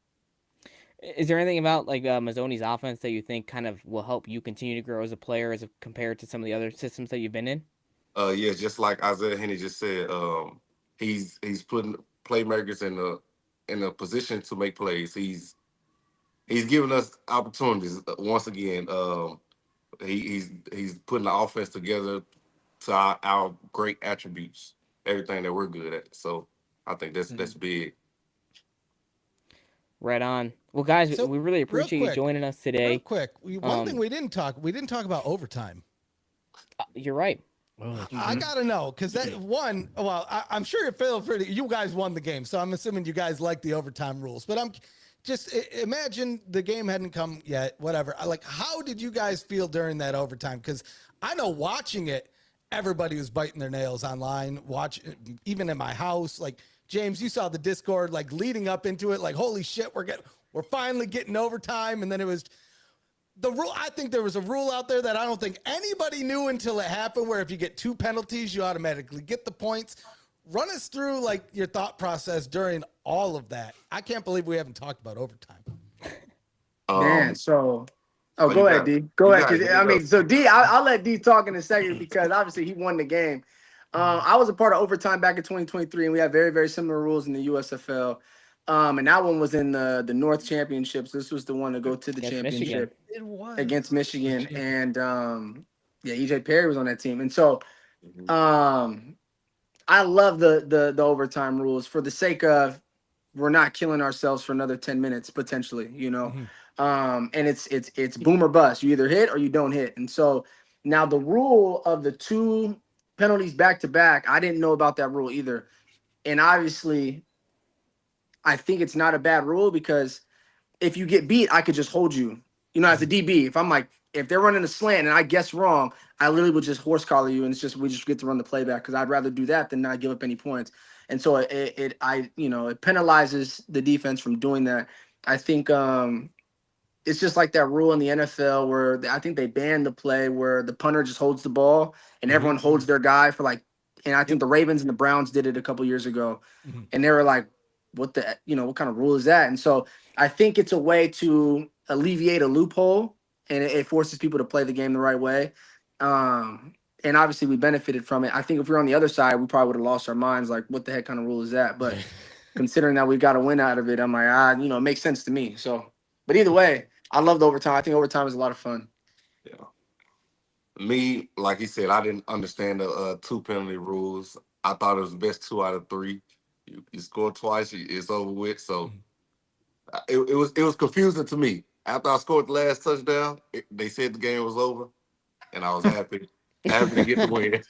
Is there anything about Mazzoni's offense that you think kind of will help you continue to grow as a player as compared to some of the other systems that you've been in? Yeah, just like Isiah Hennie just said, he's putting playmakers in the in a position to make plays. He's giving us opportunities once again. He's putting the offense together to our great attributes, everything that we're good at. So I think that's big. Right on. Well, guys, So, we really appreciate you joining us today. Real quick, one thing we didn't talk about overtime. You're right. I gotta know, because that one. Well, I'm sure you feel pretty. You guys won the game, so I'm assuming you guys like the overtime rules. But I'm just imagine the game hadn't come yet. Whatever. How did you guys feel during that overtime? Because I know watching it, everybody was biting their nails online. Even in my house. Like James, you saw the Discord leading up into it. Like, holy shit, we're finally getting overtime, and then it was. The rule, I think there was a rule out there that I don't think anybody knew until it happened, where if you get 2 penalties, you automatically get the points. Run us through your thought process during all of that. I can't believe we haven't talked about overtime. Man, so go ahead, D. Go ahead. So D, I'll let D talk in a second because obviously he won the game. I was a part of overtime back in 2023, and we had very, very similar rules in the USFL. And that one was in the North Championships. This was the one to go to the championship. Michigan. It was against Michigan, and EJ Perry was on that team, and so I love the overtime rules for the sake of we're not killing ourselves for another 10 minutes potentially, and it's boom or bust. You either hit or you don't hit, and so now the rule of the 2 penalties back to back, I didn't know about that rule either, and obviously I think it's not a bad rule because if you get beat, I could just hold you. As a DB, if they're running a slant and I guess wrong, I literally would just horse collar you, and we just get to run the playback because I'd rather do that than not give up any points. And so it penalizes the defense from doing that. I think it's just like that rule in the NFL where I think they banned the play where the punter just holds the ball and everyone holds their guy for and I think the Ravens and the Browns did it a couple years ago, and they were like, what kind of rule is that? And so I think it's a way to alleviate a loophole, and it forces people to play the game the right way. And obviously we benefited from it. I think if we were on the other side, we probably would have lost our minds. Like, what the heck kind of rule is that? But considering that we got a win out of it, I'm like, it makes sense to me. So, but either way, I love the overtime. I think overtime is a lot of fun. Yeah. Me, like he said, I didn't understand the 2 penalty rules. I thought it was the best 2 out of 3. You score twice, it's over with. So it was confusing to me. After I scored the last touchdown, they said the game was over, and I was happy to get the win.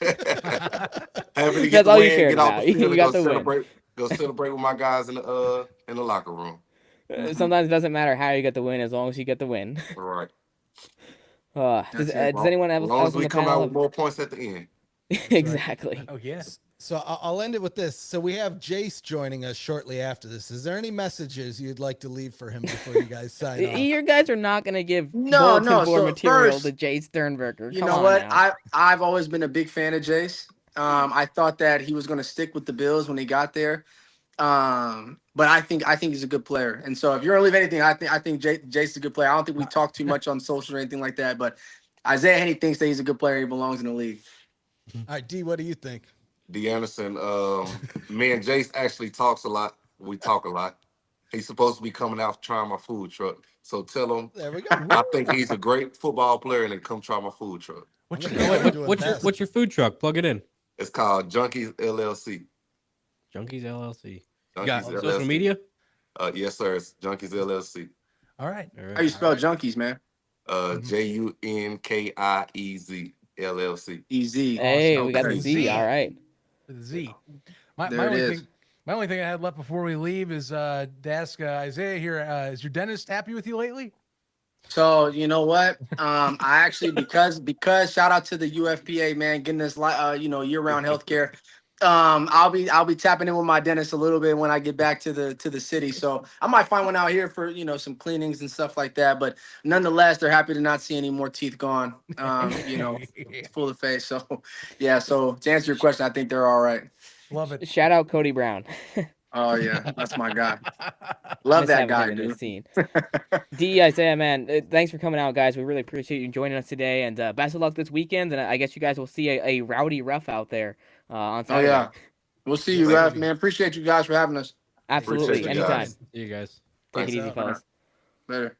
Happy to get the win, get off the field, go celebrate with my guys in the locker room. Sometimes it doesn't matter how you get the win as long as you get the win. Right. Does anyone else? As long as we come out with more points at the end. Exactly. Oh yes. So I'll end it with this. So we have Jace joining us shortly after this. Is there any messages you'd like to leave for him before you guys sign off? You guys are not going to give no. So material first, to Jace Sternberger. You know what? I've always been a big fan of Jace. I thought that he was going to stick with the Bills when he got there. But I think he's a good player. And so if you're going to leave anything, I think Jace is a good player. I don't think we talk too much on social or anything like that. But Isiah Hennie thinks that he's a good player. He belongs in the league. All right, D, what do you think? Dee Anderson, me and Jace actually talks a lot. We talk a lot. He's supposed to be coming out trying my food truck. So tell him there we go. I think he's a great football player and then come try my food truck. What's your food truck? Plug it in. It's called Junkies LLC. Junkies LLC. Junkies Got LLC. social media? Yes, sir. It's Junkies LLC. All right. How you spell junkies, man? Junkiez LLC. Easy. Hey, we got the Z. All right. The Z. My only thing I had left before we leave is to ask Isiah here. Is your dentist happy with you lately? So you know what? I actually because shout out to the UFPA, man, getting us year-round healthcare. I'll be tapping in with my dentist a little bit when I get back to the city. So I might find one out here for some cleanings and stuff like that. But nonetheless, they're happy to not see any more teeth gone. Full of face. So yeah. So to answer your question, I think they're all right. Love it. Shout out Cody Brown. Oh yeah, that's my guy. Love that guy, dude. D, Isiah, man, thanks for coming out, guys. We really appreciate you joining us today, and best of luck this weekend. And I guess you guys will see a rowdy rough out there on Saturday. Oh yeah, we'll see you guys, man. Appreciate you guys for having us. Absolutely, Appreciate you anytime. guys. See you guys. Take it Peace easy, out. fellas. Later.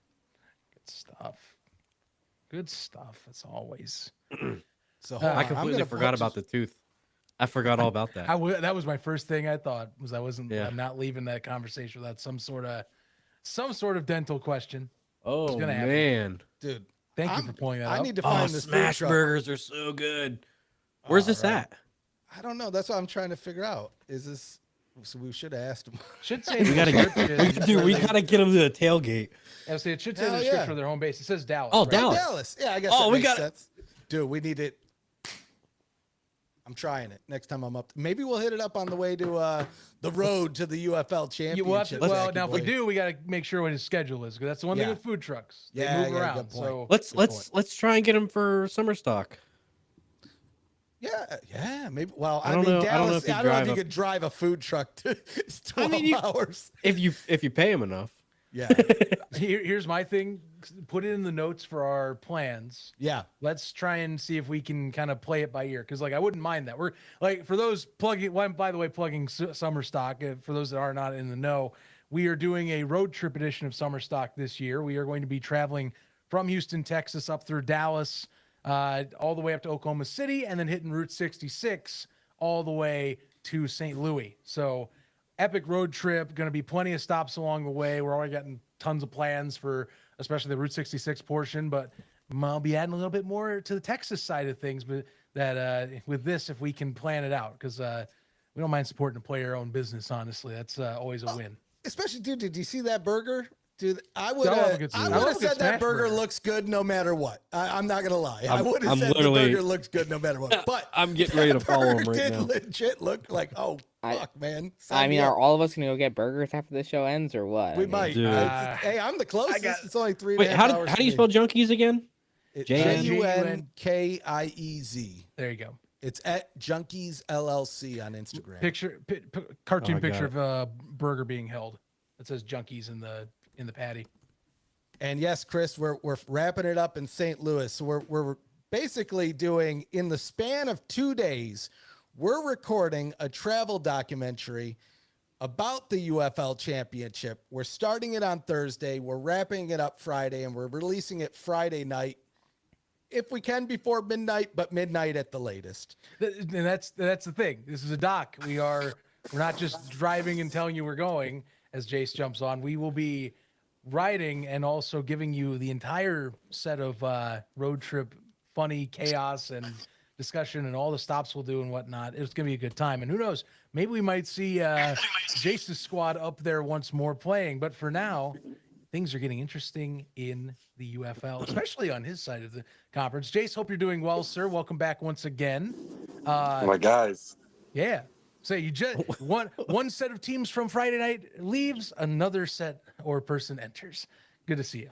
Good stuff. Good stuff, as always. So I hold on, I I'm completely gonna forgot put about the tooth. I forgot all about that. That was my first thing I thought was Yeah. I'm not leaving that conversation without some sort of dental question. Oh gonna happen. man. dude. Thank you for pulling that I up. need to Oh, find this food smash truck. burgers are so good. Where's this right. at? I don't know. That's what I'm trying to figure out. Is this? So we should have asked him. Should say We gotta get, dude. We gotta get them to the tailgate. I say it should say Hell the description yeah. of their home base. It says Dallas. Oh, right? Dallas. Dallas. Yeah, I guess. Oh, that we makes got- sense. Dude, we need it. I'm trying it next time I'm up. Maybe we'll hit it up on the way to the road to the UFL You will have to, championship. well, Zachy now if we boy. do, we got to make sure what his schedule is, because that's the one thing Yeah. with food trucks. Yeah, They I move got a around. good point. So Let's try and get them for summer stock. Yeah, maybe. Well, I don't know- I don't know Dallas. if you I don't know if drive you up- could drive a food truck to it's 12 mean, you- hours. If you pay them enough. Yeah, here's my thing. Put it in the notes for our plans. yeah. Let's try and see if we can kind of play it by ear, because like I wouldn't mind that. We're like, for those plugging, well, by the way, plugging summer stock, for those that are not in the know, we are doing a road trip edition of summer stock this year. We are going to be traveling from Houston, Texas, up through Dallas, all the way up to Oklahoma City, and then hitting Route 66 all the way to St. Louis. So epic road trip, going to be plenty of stops along the way. We're already getting tons of plans for especially the Route 66 portion, but I'll be adding a little bit more to the Texas side of things, but that with this, if we can plan it out, because we don't mind supporting a player-owned business, honestly. That's always a win. Especially, dude, did you see that burger? Dude, I would I love a have good I smash. would I love have a good said that smash burger burger. looks good no matter what. I'm not gonna lie. I I'm- would have I'm said the literally- burger looks good no matter what. But I'm getting ready to follow burger him right did now. legit look like, oh I- fuck, man. I Sign mean, me are up. all of us gonna go get burgers after the show ends, or what? We I mean, might. Dude. Hey, I'm the closest. It's only 3.5 Wait, hours. how do you spell junkies again? Junkiez? There you go. It's at Junkies LLC on Instagram. Cartoon Oh, I got picture it. of a burger being held. It says Junkies in the patty. And yes, Chris, we're wrapping it up in St. Louis. So we're basically doing, in the span of 2 days, we're recording a travel documentary about the UFL championship. We're starting it on Thursday. We're wrapping it up Friday, and we're releasing it Friday night, if we can before midnight, but midnight at the latest. And that's the thing. This is a doc. We're not just driving and telling you we're going as Jace jumps on. We will be riding and also giving you the entire set of road trip funny chaos and discussion and all the stops we'll do and whatnot. It's gonna be a good time. And who knows, maybe we might see Jace's squad up there once more playing. But for now, things are getting interesting in the UFL, especially on his side of the conference. Jace, hope you're doing well, sir. Welcome back once again. My guys. Yeah. So you just one set of teams from Friday night leaves, another set or person enters. Good to see you.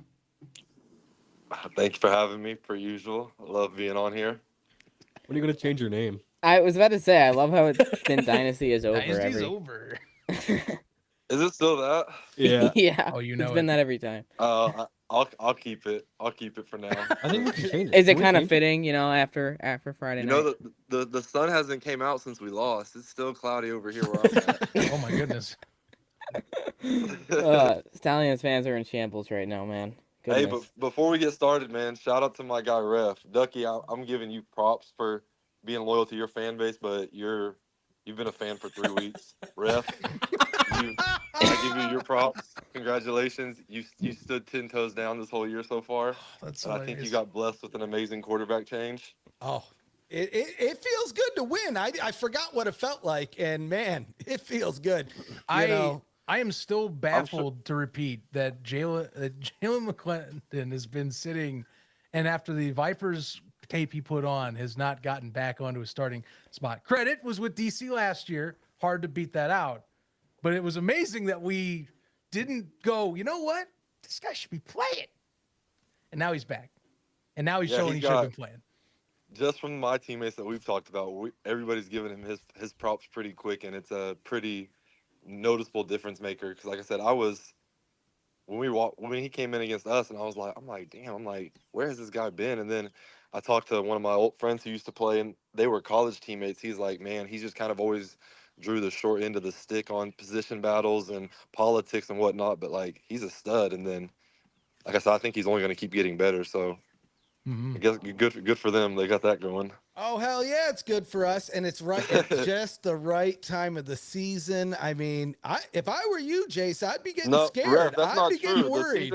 Thank you for having me, per usual. I love being on here. When are you gonna change your name? I was about to say, I love how it's been Dynasty is over. Dynasty's every... over. Is it still that? Yeah. yeah. Oh, you know it's been it. that every time. I'll keep it. I'll keep it for now. I think we can change it. Is it Can we kind of change fitting, you know, after Friday You night? know, the sun hasn't came out since we lost. It's still cloudy over here where I'm at. Oh my goodness. Stallions fans are in shambles right now, man. Hey, Goodness. but before we get started, man, shout out to my guy Ref. Ducky, I'm giving you props for being loyal to your fan base, but you've been a fan for 3 weeks. Ref, I give you your props. Congratulations. You stood 10 toes down this whole year so far. That's And I think you hilarious. got blessed with an amazing quarterback change. Oh, it feels good to win. I forgot what it felt like, and man, it feels good. I am still baffled to repeat that Jalen McClendon has been sitting, and after the Vipers tape he put on, has not gotten back onto a starting spot. Credit was with DC last year. Hard to beat that out. But it was amazing that we didn't go, you know what? This guy should be playing. And now he's back. And now he's Yeah, showing he he should have got- been playing. Just from my teammates that we've talked about, everybody's giving him his props pretty quick, and it's a pretty noticeable difference maker. Because like I said, when he came in against us, and I'm like, damn, where has this guy been? And then I talked to one of my old friends who used to play, and they were college teammates. He's like, man, he's just kind of always drew the short end of the stick on position battles and politics and whatnot. But like, he's a stud. And then, like I said, I think he's only going to keep getting better. So I guess good for them. They got that going. Oh, hell yeah, it's good for us. And it's right at just the right time of the season. I mean, if I were you, Jace, I'd be getting scared. Ref, that's I'd not be true. getting worried.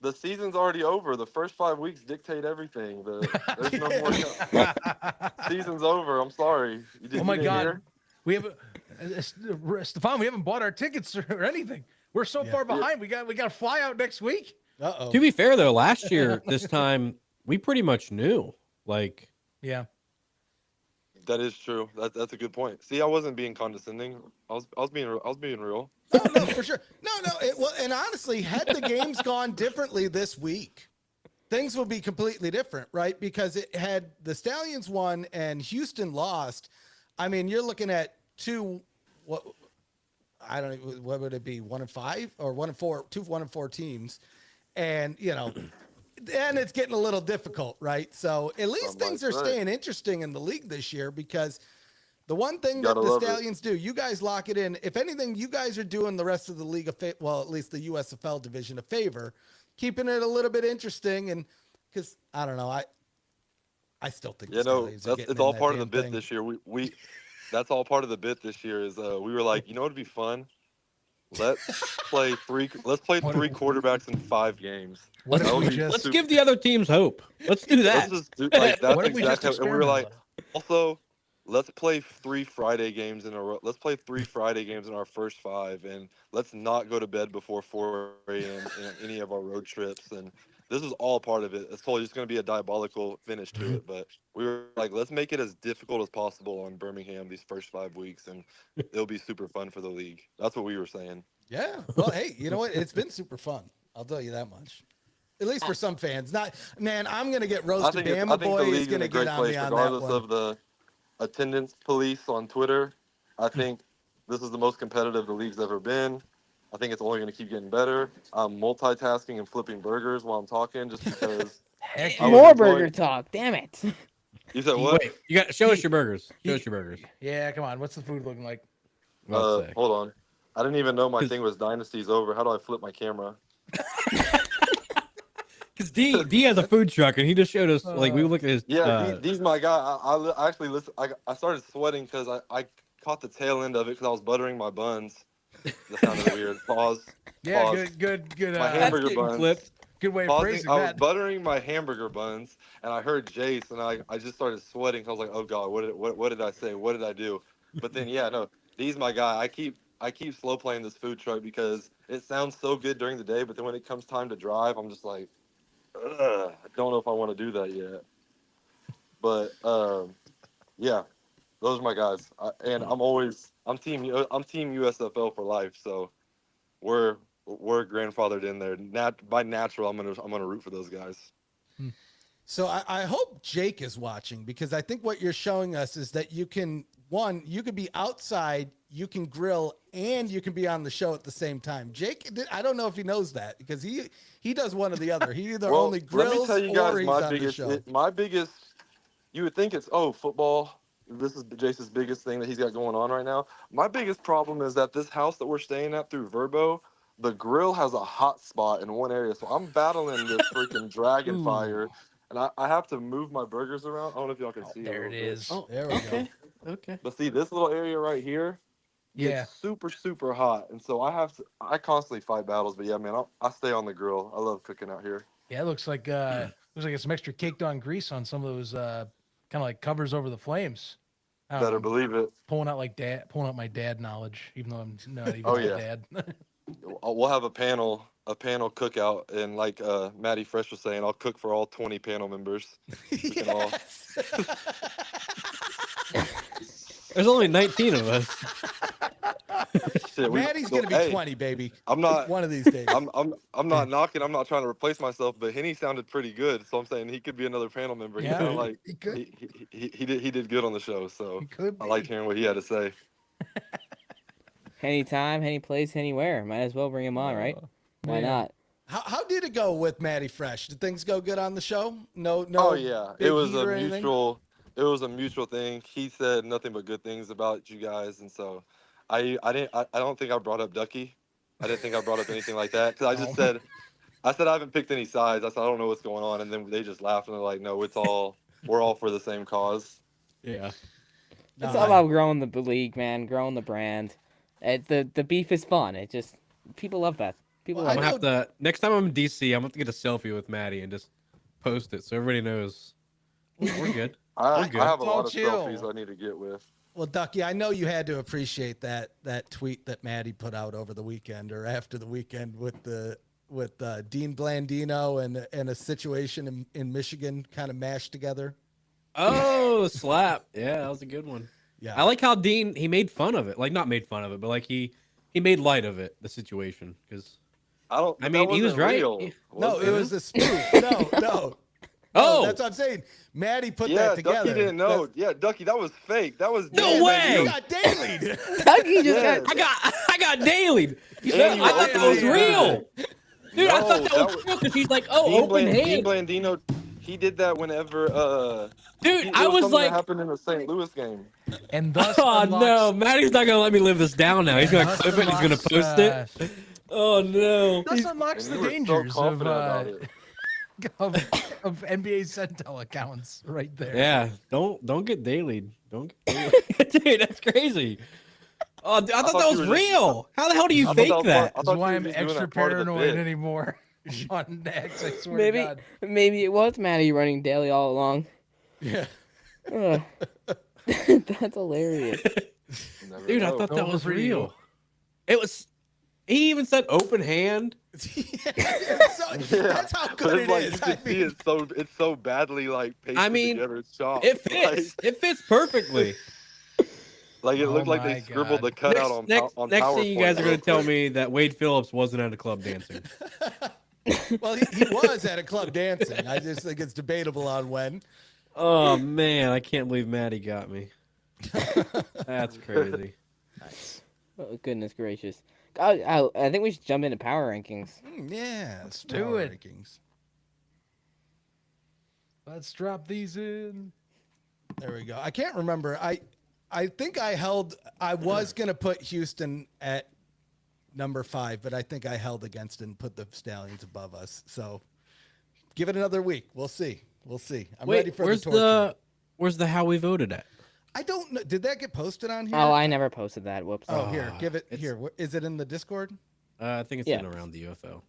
The season's already over. The first 5 weeks dictate everything. There's no more. Season's over. I'm sorry. Oh my God, we have Stefan. We haven't bought our tickets or anything. We're so far behind. We got to fly out next week. Uh-oh. To be fair though, last year this time we pretty much knew. Like, yeah, that is true. That's a good point. See, I wasn't being condescending. I was being real. No, for sure. No. And honestly, had the games gone differently this week, things would be completely different, right? Because it had the Stallions won and Houston lost. I mean, you're looking at what would it be? 1-5 or 1-4, 1-4 teams. And, and it's getting a little difficult, right? So at least things are staying interesting in the league this year, because the one thing that the Stallions do, you guys lock it in. If anything, you guys are doing the rest of the league at least the USFL division a favor, keeping it a little bit interesting. And because I don't know, I still think it's all part of the bit this year. We that's all part of the bit this year. Is we were like, it'd be fun. Let's play three quarterbacks in 5 games. Let's give the other teams hope. Let's do that. Let's just do, that's exactly. And we were like, also, let's play 3 Friday games in a row. Let's play 3 Friday games in our first 5, and let's not go to bed before 4 a.m. in any of our road trips. And this is all part of it. It's totally just going to be a diabolical finish to it. But we were like, let's make it as difficult as possible on Birmingham these first 5 weeks, and it'll be super fun for the league. That's what we were saying. Yeah. Well, hey, you know what? It's been super fun. I'll tell you that much. At least for some fans. I'm going to get roasted. Bama boy is going to get on me on that one. Regardless of the attendance police on Twitter, I think this is the most competitive the league's ever been. I think it's only going to keep getting better. I'm multitasking and flipping burgers while I'm talking, just because. More burger talk. Damn it. You said what? Wait, you got show us your burgers. Show us your burgers. Yeah, come on. What's the food looking like? Hold on. I didn't even know my thing was Dynasty's over. How do I flip my camera? Because D has a food truck, and he just showed us, we looked at his. Yeah, D's my guy. I actually listen. I started sweating because I caught the tail end of it because I was buttering my buns. That sounded weird. Pause. Yeah, pause. good. My hamburger buns. Clipped. Good way of phrasing I that. was buttering my hamburger buns, and I heard Jace, and I just started sweating. I was like, oh God, what did I say? What did I do? But then D's my guy. I keep slow playing this food truck because it sounds so good during the day, but then when it comes time to drive, I'm just like, I don't know if I want to do that yet. But yeah, those are my guys, and I'm team USFL for life. So we're grandfathered in there. By natural, I'm gonna root for those guys. So I hope Jake is watching, because I think what you're showing us is that you can be outside, you can grill, and you can be on the show at the same time. Jake, I don't know if he knows that, because he does one or the other. He either only grills or he's on the show. My biggest, you would think it's football. This is Jace's biggest thing that he's got going on right now. My biggest problem is that this house that we're staying at through Verbo, the grill has a hot spot in one area, so I'm battling this freaking dragon fire. And I have to move my burgers around. I don't know if y'all can see. There it is. Oh, there we go. Okay. But see, this little area right here, it's super, super hot. And so I constantly fight battles. But yeah, man, I stay on the grill. I love cooking out here. Yeah, it looks like it's some extra caked on grease on some of those kind of like covers over the flames. Better believe it. Pulling out my dad knowledge, even though I'm not even my dad. We'll have a panel cookout, and like Maddie Fresh was saying, I'll cook for all 20 panel members. There's only 19 of us. Shit, Maddie's gonna be 20, baby. I'm not one of these days. I'm not knocking. I'm not trying to replace myself, but Henny sounded pretty good, so I'm saying he could be another panel member. Yeah, he did good on the show, so I liked hearing what he had to say. Anytime, any place, anywhere. Might as well bring him on, right? Why not? How did it go with Maddie Fresh? Did things go good on the show? No. Oh yeah, it was a mutual. it was a mutual thing. He said nothing but good things about you guys, and so I don't think I brought up Ducky. I didn't think I brought up anything like that because I just said I haven't picked any sides. I said I don't know what's going on, and then they just laughed and they're like, no, we're all for the same cause. Yeah. It's all about growing the league, man, growing the brand. The beef is fun. It just people love that. People I'm love gonna it. have to next time I'm in DC. I'm gonna have to get a selfie with Maddie and just post it so everybody knows we're good. I good. have a It's all lot of chill. selfies I need to get with. Well, Ducky, I know you had to appreciate that tweet that Maddie put out over the weekend or after the weekend with Dean Blandino and a situation in Michigan kind of mashed together. Oh, slap! Yeah, that was a good one. Yeah, I like how Dean he made fun of it, like not made fun of it, but like he made light of it, the situation, because I mean he was right. No, it was a spoof. No. Oh, that's what I'm saying. Maddie put Yeah, that together. Ducky didn't know. Yeah, Ducky, that was fake. That was No way! You got dailied. Ducky just Yeah. I got dailied. Yeah, I thought that was real, dude. I No, thought that was real because he's like, oh, open Dean hand, Blandino, he did that whenever dude. it I was something that like, happened in the St. Louis game. And thus oh unlocks- no, Maddie's not gonna let me live this down now. He's gonna thus clip it. He's gonna post unlocks, it. Oh no. Thus unlocks And the you were so dangers confident about it. of NBA Sentinel accounts right there. Yeah, don't get dailied. Don't get dude, that's crazy. Oh, dude, I thought that you was were just- real. How the hell do you I thought fake that was that? I That's thought why you I'm were just doing extra that part of the paranoid bit. anymore. Sean Dax, I swear to God. Maybe it was Maddie running daily all along. Yeah. Ugh. That's hilarious. You never Dude, I know. thought that Over was for you. real. It was. He even said open hand. That's how But good it's it like is. you can see it's so badly like pasted I mean, together. It's chopped. It fits. It fits perfectly. Like it Oh looked like my they scribbled the God. cutout on Next thing you PowerPoint guys are real gonna tell quick. me that Wade Phillips wasn't at a club dancing. Well, he was at a club dancing. I just think it's debatable on when. Oh man, I can't believe Maddie got me. That's crazy. Oh, goodness gracious. I think we should jump into power rankings. Yeah, Let's do it. Rankings. Let's drop these in. There we go. I can't remember. I think I was going to put Houston at number 5, but I think I held against it and put the Stallions above us. So give it another week. We'll see. I'm ready for where's the torture. where's the how we voted at? I don't know. Did that get posted on here? Oh, I never posted that. Whoops. Oh, here. Give it it's- here. Is it in the Discord? I think it's Yeah. in around the UFL.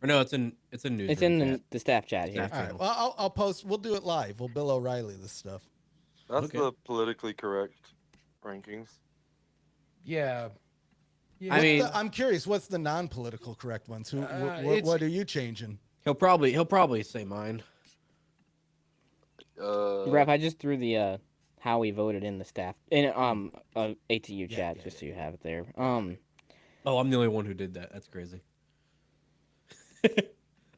Or no, it's in news. It's in the staff chat here. Staff All right. channel. Well, I'll post. We'll do it live. We'll Bill O'Reilly this stuff. That's Okay. the politically correct rankings. Yeah. I mean, I'm curious. What's the non-political correct ones? it's- What are you changing? he'll probably say mine. Ref, I just threw the how we voted in the staff in ATU chat just so you have it there. Oh, I'm the only one who did that. That's crazy.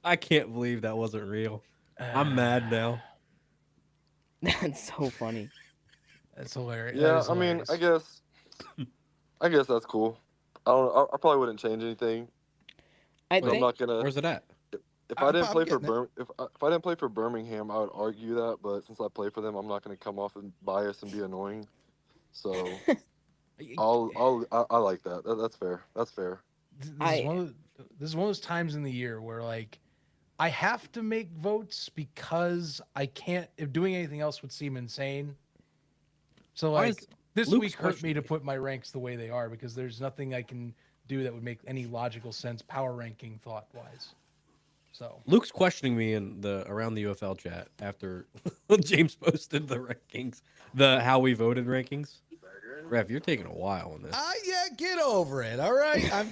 I can't believe that wasn't real. I'm mad now. That's so funny. That's hilarious. Yeah, That is I mean, hilarious. I guess that's cool. I probably wouldn't change anything. I But I'm think not gonna. Where's it at? If I didn't I'm play for getting it. if I didn't play for Birmingham, I would argue that. But since I play for them, I'm not gonna come off and bias and be annoying. So I like that. That's fair. That's fair. This I- is one of those times in the year where like I have to make votes because I can't. If doing anything else would seem insane. So Why like is this Luke's week hurt me questioning to me? put my ranks the way they are because there's nothing I can do that would make any logical sense power ranking thought wise. So Luke's questioning me in the around the UFL chat after James posted the rankings, the how we voted rankings. Rev, you're taking a while on this. Yeah, get over it. All right, I'm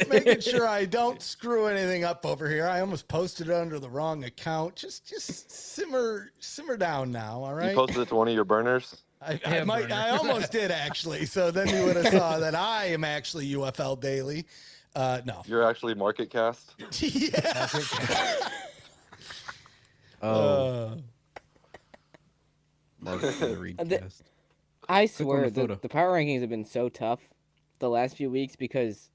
making sure I don't screw anything up over here. I almost posted it under the wrong account. Just simmer down now. All right. You posted it to one of your burners. I almost did actually. So then you would have saw that I am actually UFL Daily. No. You're actually Market Cast. Yeah. Mark for the recast. I Click on swear the photo. the power rankings have been so tough the last few weeks because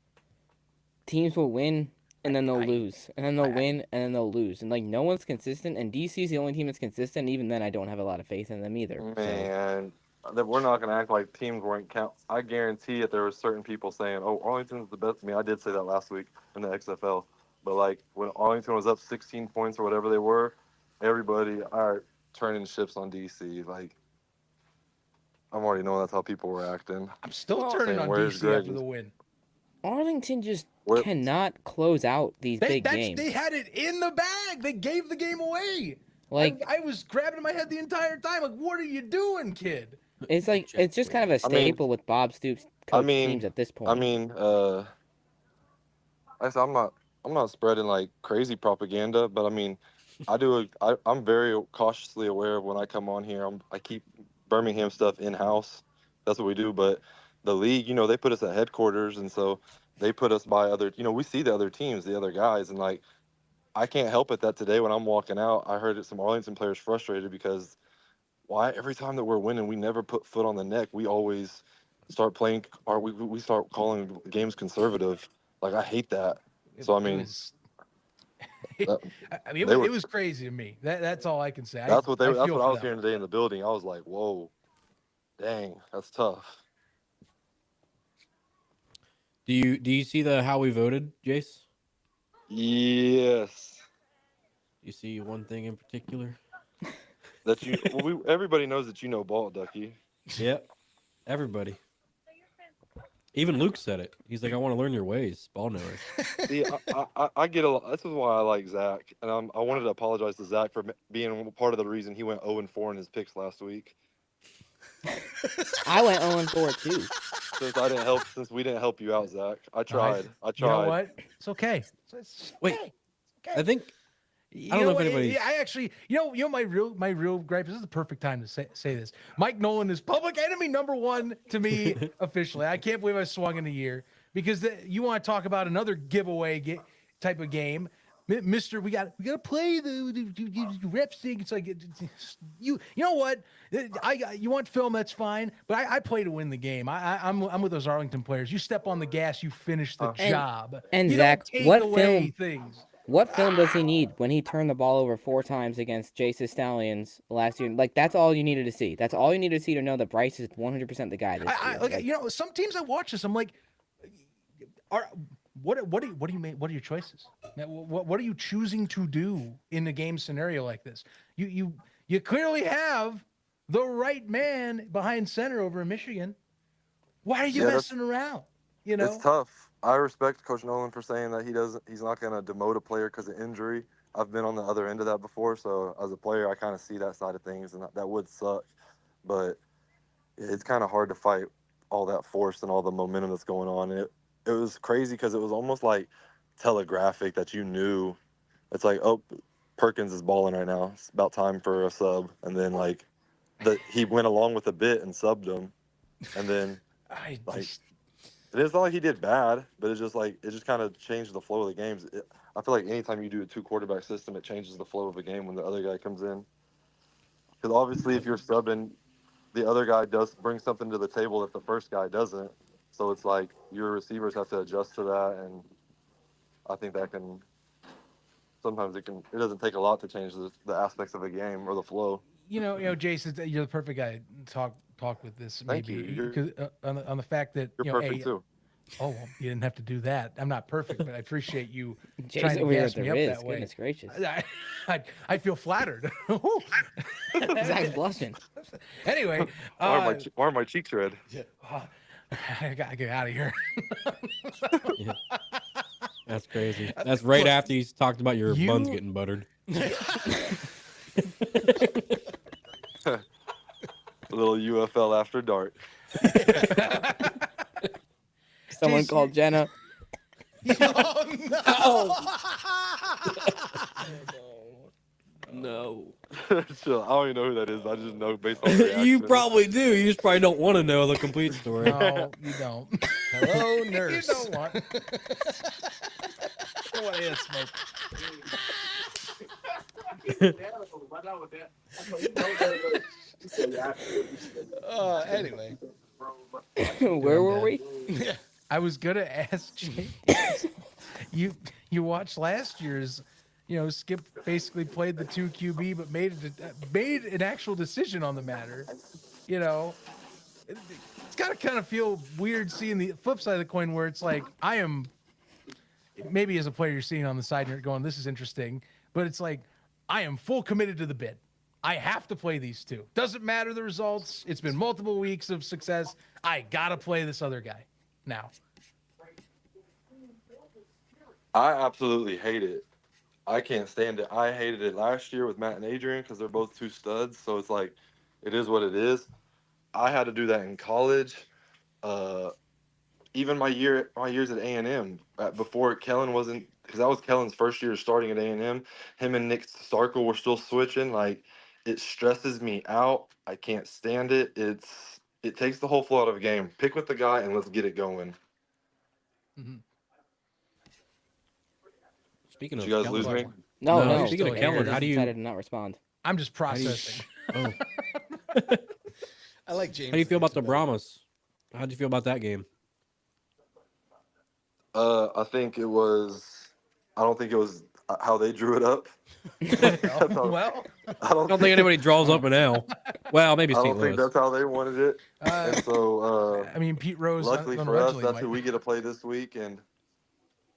teams will win and then they'll lose, and then they'll win, and then they'll lose, and like no one's consistent. And DC's the only team that's consistent. And even then, I don't have a lot of faith in them either. Man, that we're not gonna act like teams weren't count. I guarantee that there were certain people saying, "Oh, Arlington's the best." I mean, I did say that last week in the XFL, but like when Arlington was up 16 points or whatever they were, everybody are turning ships on DC. Like, I'm already knowing that's how people were acting. I'm still turning on where's DC after Greg? the win. Arlington just cannot close out these big games. They had it in the bag. They gave the game away. Like I was grabbing my head the entire time. Like, what are you doing, kid? it's like it's just kind of a staple with Bob Stoops coach teams at this point. I mean, I'm not spreading like crazy propaganda, but I mean, I'm very cautiously aware of when I come on here. I keep Birmingham stuff in house. That's what we do. But the league, they put us at headquarters, and so they put us by other. We see the other teams, the other guys, and like I can't help it that today when I'm walking out, I heard some Arlington players frustrated because why every time that we're winning, we never put foot on the neck. We always start playing, or we start calling games conservative. Like I hate that. So I mean. It was crazy to me. That's all I can say. That's what I was hearing today in the building. I was like, "Whoa, dang, that's tough." Do you see how we voted, Jace? Yes. You see one thing in particular? That everybody knows that ball, Ducky. Yep, everybody. Even Luke said it. He's like, "I want to learn your ways, ball knower." See, I get a lot. This is why I like Zach, and I wanted to apologize to Zach for being part of the reason he went 0-4 in his picks last week. I went 0-4 too. Since we didn't help you out, Zach. I tried. You know what? It's okay. Wait, okay. I think. I don't know if anybody. I actually, my real gripe. This is the perfect time to say this. Mike Nolan is public enemy number one to me officially. I can't believe I swung in a year because you want to talk about another giveaway type of game, Mister. We got to play the rep thing. It's like you know what? You want film? That's fine, but I play to win the game. I'm with those Arlington players. You step on the gas, you finish the job. And you Zach, don't take what away film? Things. What film does he need when he turned the ball over 4 times against Jace Stallions last year? Like, that's all you needed to see. That's all you needed to see to know that Bryce is 100% the guy this year. Some teams I watch this, I'm like, what do you make? What are your choices? What are you choosing to do in a game scenario like this? You clearly have the right man behind center over in Michigan. Why are you messing around? It's tough. I respect Coach Nolan for saying that he's not going to demote a player because of injury. I've been on the other end of that before, so as a player, I kind of see that side of things, and that would suck. But it's kind of hard to fight all that force and all the momentum that's going on. And it was crazy because it was almost like telegraphic that you knew. It's like, oh, Perkins is balling right now. It's about time for a sub. And then, like, he went along with a bit and subbed him. And then, it's not like he did bad, but it just kind of changed the flow of the games. I feel like anytime you do a 2-quarterback system, it changes the flow of a game when the other guy comes in. Because obviously, if you're subbing, the other guy does bring something to the table that the first guy doesn't. So it's like your receivers have to adjust to that, and I think that can sometimes it doesn't take a lot to change the aspects of a game or the flow. Jason, you're the perfect guy to talk with this. Thank maybe you. because on the fact that You're perfect too. Oh, well, you didn't have to do that. I'm not perfect, but I appreciate you Jason trying to gas me up that way. Goodness gracious. I feel flattered. Zach's blushing. Anyway, why are my cheeks red? I gotta get out of here. Yeah. That's crazy. That's right after he's talked about your buns getting buttered. A little UFL after dark. Someone called Jenna. No. Chill. I don't even know who that is. I just know based on the reaction. You probably do. You just probably don't want to know the complete story. No, you don't. Hello, nurse. You don't want. Don't want to smoke. Anyway. Where were we? I was gonna ask Jace you watch last year's, Skip basically played the 2 QB, but made an actual decision on the matter. It's got to kind of feel weird seeing the flip side of the coin where it's like maybe as a player you're seeing on the side and you're going, this is interesting, but it's like I am full committed to the bid. I have to play these two. Doesn't matter the results. It's been multiple weeks of success. I gotta play this other guy now. I absolutely hate it. I can't stand it. I hated it last year with Matt and Adrian because they're both two studs. So it's like, it is what it is. I had to do that in college. Even my years at A&M, before Kellen wasn't, because that was Kellen's first year starting at A&M. Him and Nick Starkle were still switching. Like, it stresses me out. I can't stand it. It takes the whole flow out of a game. Pick with the guy and let's get it going. Mm-hmm. Speaking Did of you guys Kellen, lose me? No. Speaking of Kellen, how do you decided to not respond? I'm just processing. Oh. I like James. How do you feel about the Brahmas? How do you feel about that game? I don't think it was how they drew it up. Well, I don't think anybody draws up an L. Well, maybe I St. don't think Louis. that's how they wanted it. And so, I mean, Pete Rose. luckily for us, that's who we get to play this week, and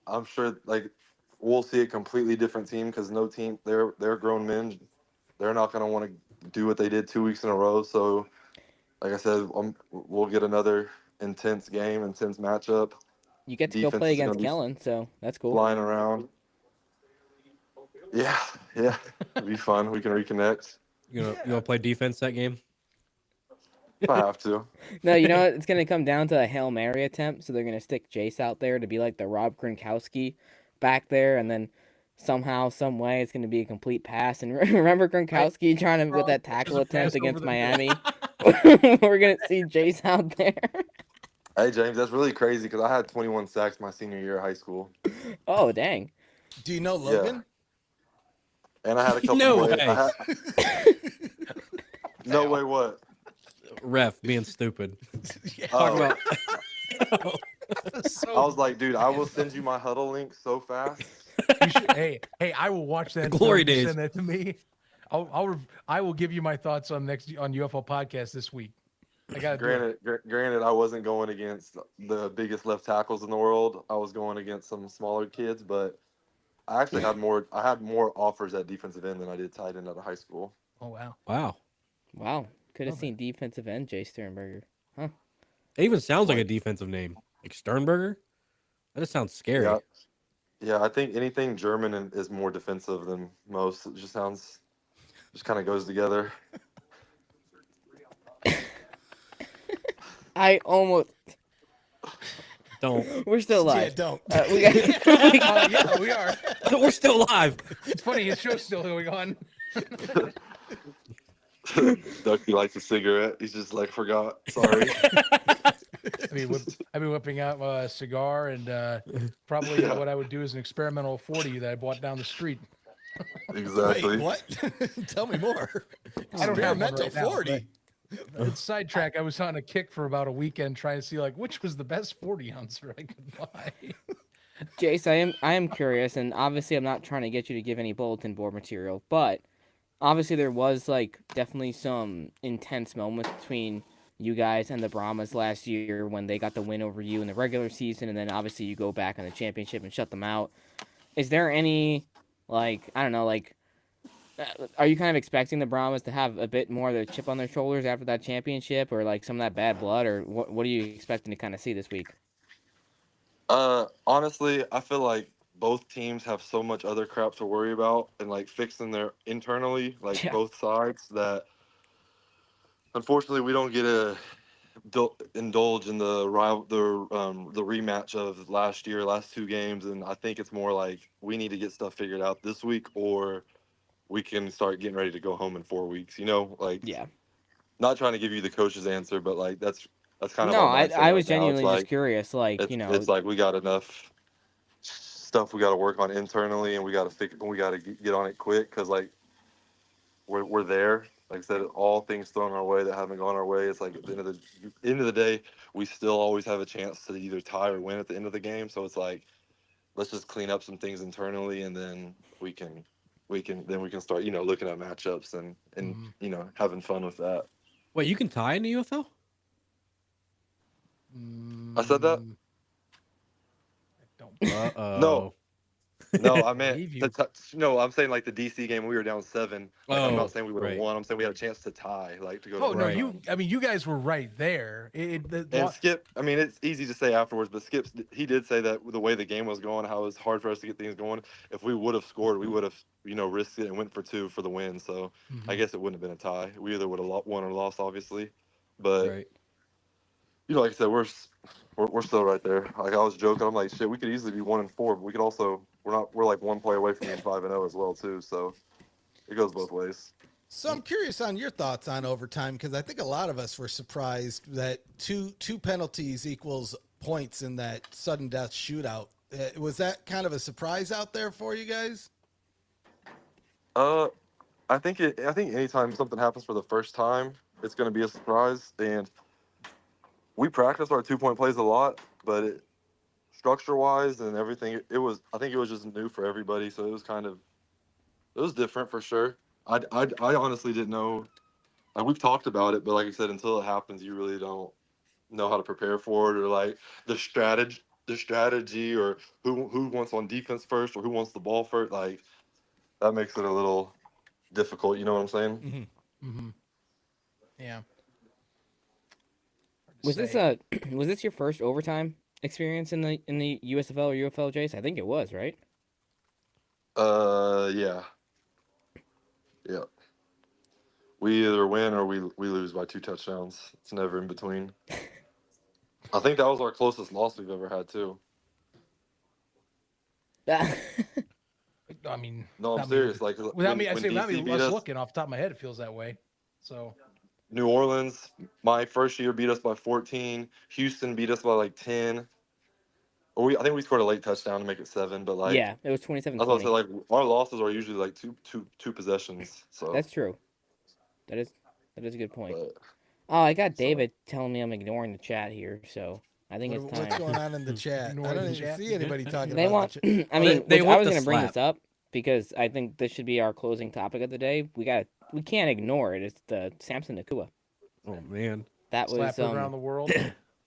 I'm sure we'll see a completely different team because no team, they're grown men. They're not going to want to do what they did 2 weeks in a row. So, like I said, we'll get another intense game, intense matchup. You get to Defense go play is gonna against be Kellen, so that's cool. Flying around. Yeah, it'll be fun. We can reconnect. You gonna play defense that game? If I have to. No, you know what? It's going to come down to a Hail Mary attempt, so they're going to stick Jace out there to be like the Rob Gronkowski back there, and then somehow, some way, it's going to be a complete pass. And remember Gronkowski trying to with that tackle attempt against Miami? We're going to see Jace out there. Hey, James, that's really crazy because I had 21 sacks my senior year of high school. Oh, dang. Do you know Logan? Yeah. And I had a couple No more. way. No way what? Ref being stupid. Talk about. I was like, dude, I will send you my huddle link so fast. Hey, I will watch that. Glory film. You days. Send that to me. I will give you my thoughts on UFL podcast this week. I got Granted, I wasn't going against the biggest left tackles in the world. I was going against some smaller kids, but I actually had more. I had more offers at defensive end than I did tight end out of high school. Oh wow! Wow! Could have seen defensive end Jace Sternberger. Huh? It even sounds like a defensive name, like Sternberger. That just sounds scary. Yeah. I think anything German is more defensive than most. It just kind of goes together. I almost don't. We're still live. Yeah, don't. Yeah, we are. We're still live. It's funny. His show's still going on. Ducky likes a cigarette. He's just like, forgot. Sorry. I've been whipping out a cigar and probably what I would do is an experimental 40 that I bought down the street. Exactly. Wait, what? Tell me more. I don't have one Experimental right now, 40. It's sidetrack. I was on a kick for about a weekend trying to see which was the best 40 ouncer I could buy. Jace, I am curious, and obviously I'm not trying to get you to give any bulletin board material, but obviously there was definitely some intense moments between you guys and the Brahmas last year when they got the win over you in the regular season, and then obviously you go back on the championship and shut them out. Is there any I don't know, are you kind of expecting the Brahmas to have a bit more of the chip on their shoulders after that championship, or some of that bad blood, or what are you expecting to kind of see this week? Honestly, I feel like both teams have so much other crap to worry about and fixing their internally, both sides, that unfortunately we don't get to indulge in the rematch of last two games, and I think it's more we need to get stuff figured out this week, or we can start getting ready to go home in 4 weeks. Yeah. Not trying to give you the coach's answer, but that's kind of no. our mindset I was right now. genuinely just curious. It's we got enough stuff we got to work on internally, and we got to get on it quick because we're there. Like I said, all things thrown our way that haven't gone our way. It's at the end of the day, we still always have a chance to either tie or win at the end of the game. So it's let's just clean up some things internally, and then we can start, looking at matchups and having fun with that. Wait, you can tie in the UFL? I said that? Don't. Uh-oh. No, I meant believe you. no. I'm saying like the DC game, we were down 7. Like, I'm Oh, not saying we would have right. won. I'm saying we had a chance to tie, like to go. Oh to no, Right. you guys were right there. And Skip, I mean, it's easy to say afterwards, but Skip, he did say that the way the game was going, how it was hard for us to get things going. If we would have scored, we would have, risked it and went for 2 for the win. So I guess it wouldn't have been a tie. We either would have won or lost, obviously. But Right. like I said, we're still right there. Like I was joking, I'm like, shit, we could easily be 1-4, but we could also we're like 1 play away from being 5-0 as well too. So it goes both ways. So I'm curious on your thoughts on overtime, because I think a lot of us were surprised that two penalties equals points in that sudden death shootout. Was that kind of a surprise out there for you guys? I think anytime something happens for the first time, it's going to be a surprise. And we practice our 2-point plays a lot, but structure-wise and everything, I think it was just new for everybody. So it was different for sure. I honestly didn't know. Like, we've talked about it, but like I said, until it happens, you really don't know how to prepare for it, or like the strategy, or who wants on defense first, or who wants the ball first. Like, that makes it a little difficult. You know what I'm saying? Yeah. Was this was this your first overtime experience in the USFL or UFL, Jace? I think it was, right? Yeah. We either win or we lose by 2 touchdowns. It's never in between. I think that was our closest loss we've ever had too. I mean, No, I'm serious. Like, without me, I say without DC me beat us, looking off the top of my head, it feels that way. So New Orleans, my first year, beat us by 14. Houston beat us by like 10. Or I think we scored a late touchdown to make it 7. But like, Yeah, it was 27-20. I was about to say, like, our losses are usually like two possessions. So That's true. That is a good point. but, Oh, I got David telling me I'm ignoring the chat here, so I think it's time. What's going on in the chat? Ignore I the don't even chat. see anybody talking They about want. the chat. I mean, They I want was the going to bring slap. this up because I think this should be our closing topic of the day. We can't ignore it. It's the Samson Nakua. Oh man. That was slap around the world.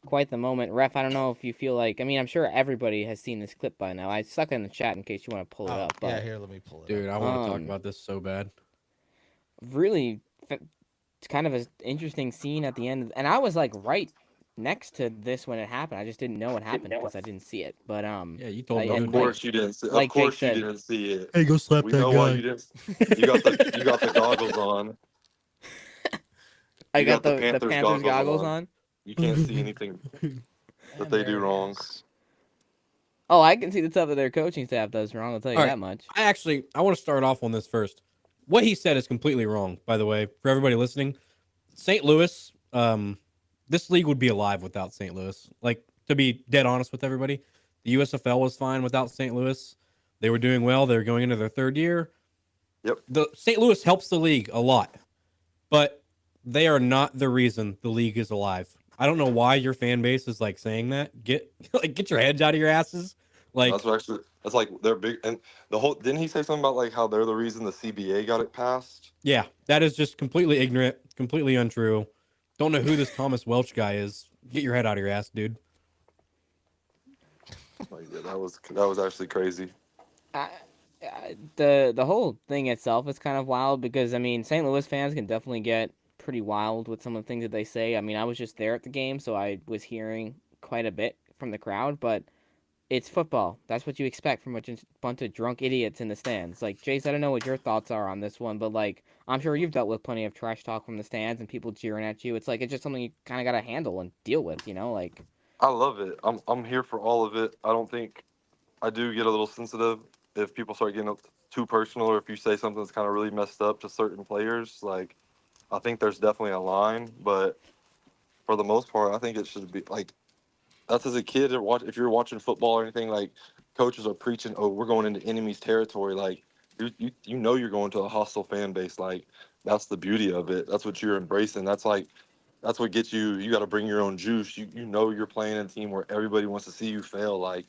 quite the moment. Ref, I don't know if you feel like. I mean, I'm sure everybody has seen this clip by now. I stuck it in the chat in case you want to pull it up. But Yeah, here, let me pull it Dude, up. I want to talk about this so bad. really, it's kind of an interesting scene at the end, and I was like right next to this when it happened. I just didn't know it happened because I didn't see it. But Yeah, you told me. and of course you didn't. like Of course Jake you said- didn't see it. Hey, go slap We that know guy. why you didn't. You got the goggles on. I You got got the the Panthers goggles on. on. You can't see anything that they do wrong. Oh, I can see the stuff that their coaching staff does wrong. I'll tell you All right. that much. I want to start off on this first. What he said is completely wrong, by the way, for everybody listening. St. Louis, this league would be alive without St. Louis. Like, to be dead honest with everybody, the USFL was fine without St. Louis. They were doing well. They were going into their 3rd year. Yep. The St. Louis helps the league a lot, but they are not the reason the league is alive. I don't know why your fan base is like saying that. Get your heads out of your asses. Like, That's like they're big, and the whole. Didn't he say something about like how they're the reason the CBA got it passed? yeah, that is just completely ignorant, completely untrue. Don't know who this Thomas Welch guy is. Get your head out of your ass, dude. Like, yeah, that was actually crazy. The whole thing itself is kind of wild because I mean St. Louis fans can definitely get pretty wild with some of the things that they say. I mean I was just there at the game, so I was hearing quite a bit from the crowd, but it's football. That's what you expect from a bunch of drunk idiots in the stands. Like, Jace, I don't know what your thoughts are on this one, but, like, I'm sure you've dealt with plenty of trash talk from the stands and people cheering at you. It's like, it's just something you kind of got to handle and deal with, you know? Like, I love it. I'm here for all of it. I don't think I do get a little sensitive if people start getting too personal, or if you say something that's kind of really messed up to certain players. Like, I think there's definitely a line, but for the most part, I think it should be like, that's as a kid. If you're watching football or anything, like, coaches are preaching, "Oh, we're going into enemy's territory." Like, you know you're going to a hostile fan base. Like, that's the beauty of it. That's what you're embracing. That's what gets you. You got to bring your own juice. You know you're playing in a team where everybody wants to see you fail. Like,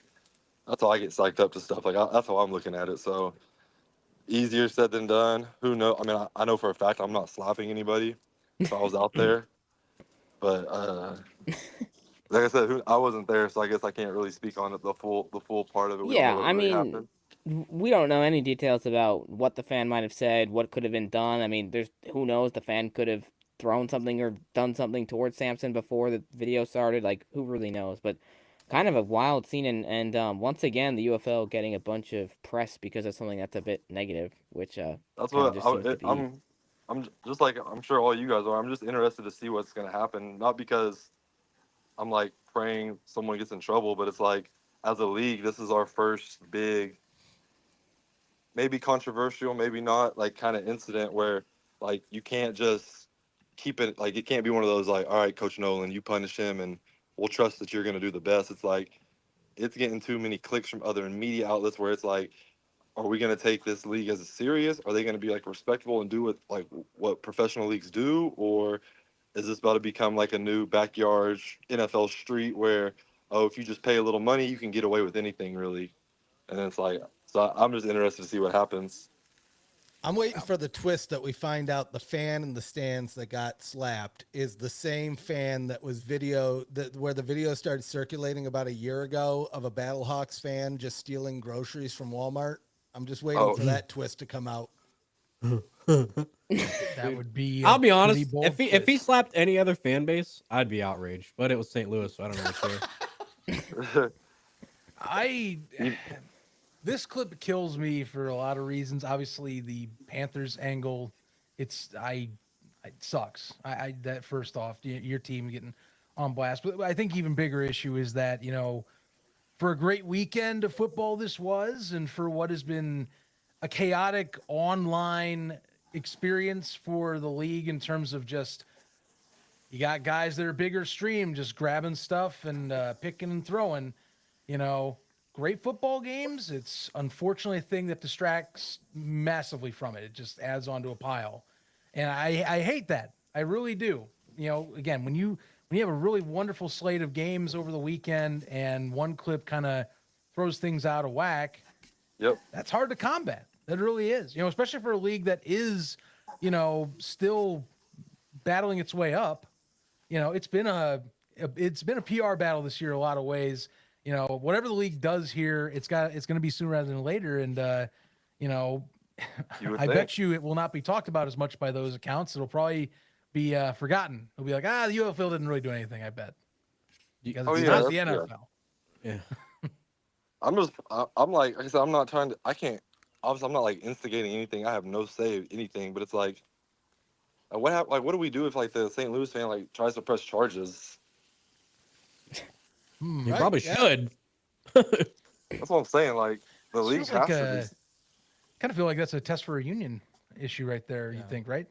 That's how I get psyched up to stuff. Like that's how I'm looking at it. So easier said than done. Who knows? I mean, I know for a fact I'm not slapping anybody if I was out there. But like I said, I wasn't there, so I guess I can't really speak on it, the full part of it. We don't know Yeah, what I really mean, happened. we don't know any details about what the fan might have said, what could have been done. I mean, there's who knows, the fan could have thrown something or done something towards Samson before the video started. Like, who really knows? But kind of a wild scene, and once again, the UFL getting a bunch of press because of something that's a bit negative, which That's kind of what just seems to be. I'm just like I'm sure all you guys are. I'm just interested to see what's gonna happen. Not because I'm like praying someone gets in trouble, but it's like as a league, this is our first big, maybe controversial, maybe not, like kind of incident where like you can't just keep it, like it can't be one of those like, all right, Coach Nolan, you punish him and we'll trust that you're gonna do the best. It's like it's getting too many clicks from other media outlets where it's like, are we gonna take this league as a serious? Are they gonna be like respectful and do what professional leagues do, or is this about to become like a new backyard NFL street where, oh, if you just pay a little money, you can get away with anything, really? And then it's like, so I'm just interested to see what happens. I'm waiting for the twist that we find out the fan in the stands that got slapped is the same fan that was where the video started circulating about a year ago of a Battlehawks fan just stealing groceries from Walmart. I'm just waiting for that twist to come out. That would be. I'll be a honest. pretty bold If he twist. slapped any other fan base, I'd be outraged. But it was St. Louis, so I don't really care. This clip kills me for a lot of reasons. Obviously, the Panthers angle, it sucks. That first off, your team getting on blast. But I think even bigger issue is that, for a great weekend of football this was, and for what has been a chaotic online experience for the league in terms of just, you got guys that are bigger stream just grabbing stuff and picking and throwing, great football games. It's unfortunately a thing that distracts massively from it. It just adds onto a pile. And I hate that. I really do. Again, when you have a really wonderful slate of games over the weekend and one clip kind of throws things out of whack, Yep. that's hard to combat. That really is, especially for a league that is, still battling its way up. It's been a PR battle this year in a lot of ways. Whatever the league does here, it's going to be sooner rather than later. And, I bet you it will not be talked about as much by those accounts. It'll probably be forgotten. It'll be like, the UFL didn't really do anything, I bet. Because it's not the NFL. Yeah. I'm like I said, I'm not trying to, obviously I'm not like instigating anything. I have no say in anything, but it's like, what do we do if like the St. Louis fan like tries to press charges? You probably should. That's what I'm saying. Like the league has to be. Kind of feel like that's a test for a union issue right there. You think, right?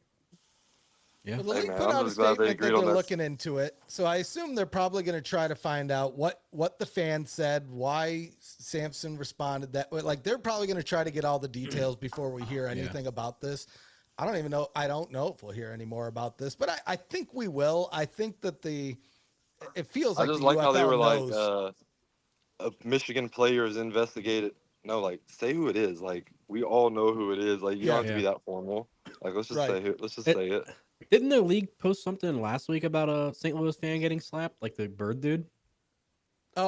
Yeah. Well, the league put out a statement that they're looking into it, so I assume they're probably going to try to find out what the fan said, why Samson responded that way. Like they're probably going to try to get all the details before we hear anything about this. I don't even know. I don't know if we'll hear any more about this, but I think we will. I think that it feels like I just the like UFL how they were knows. like a Michigan player is investigated. No, like say who it is. Like we all know who it is. Like you don't have to be that formal. Like let's just say it. Let's just say it. Didn't the league post something last week about a St. Louis fan getting slapped, like the bird dude? That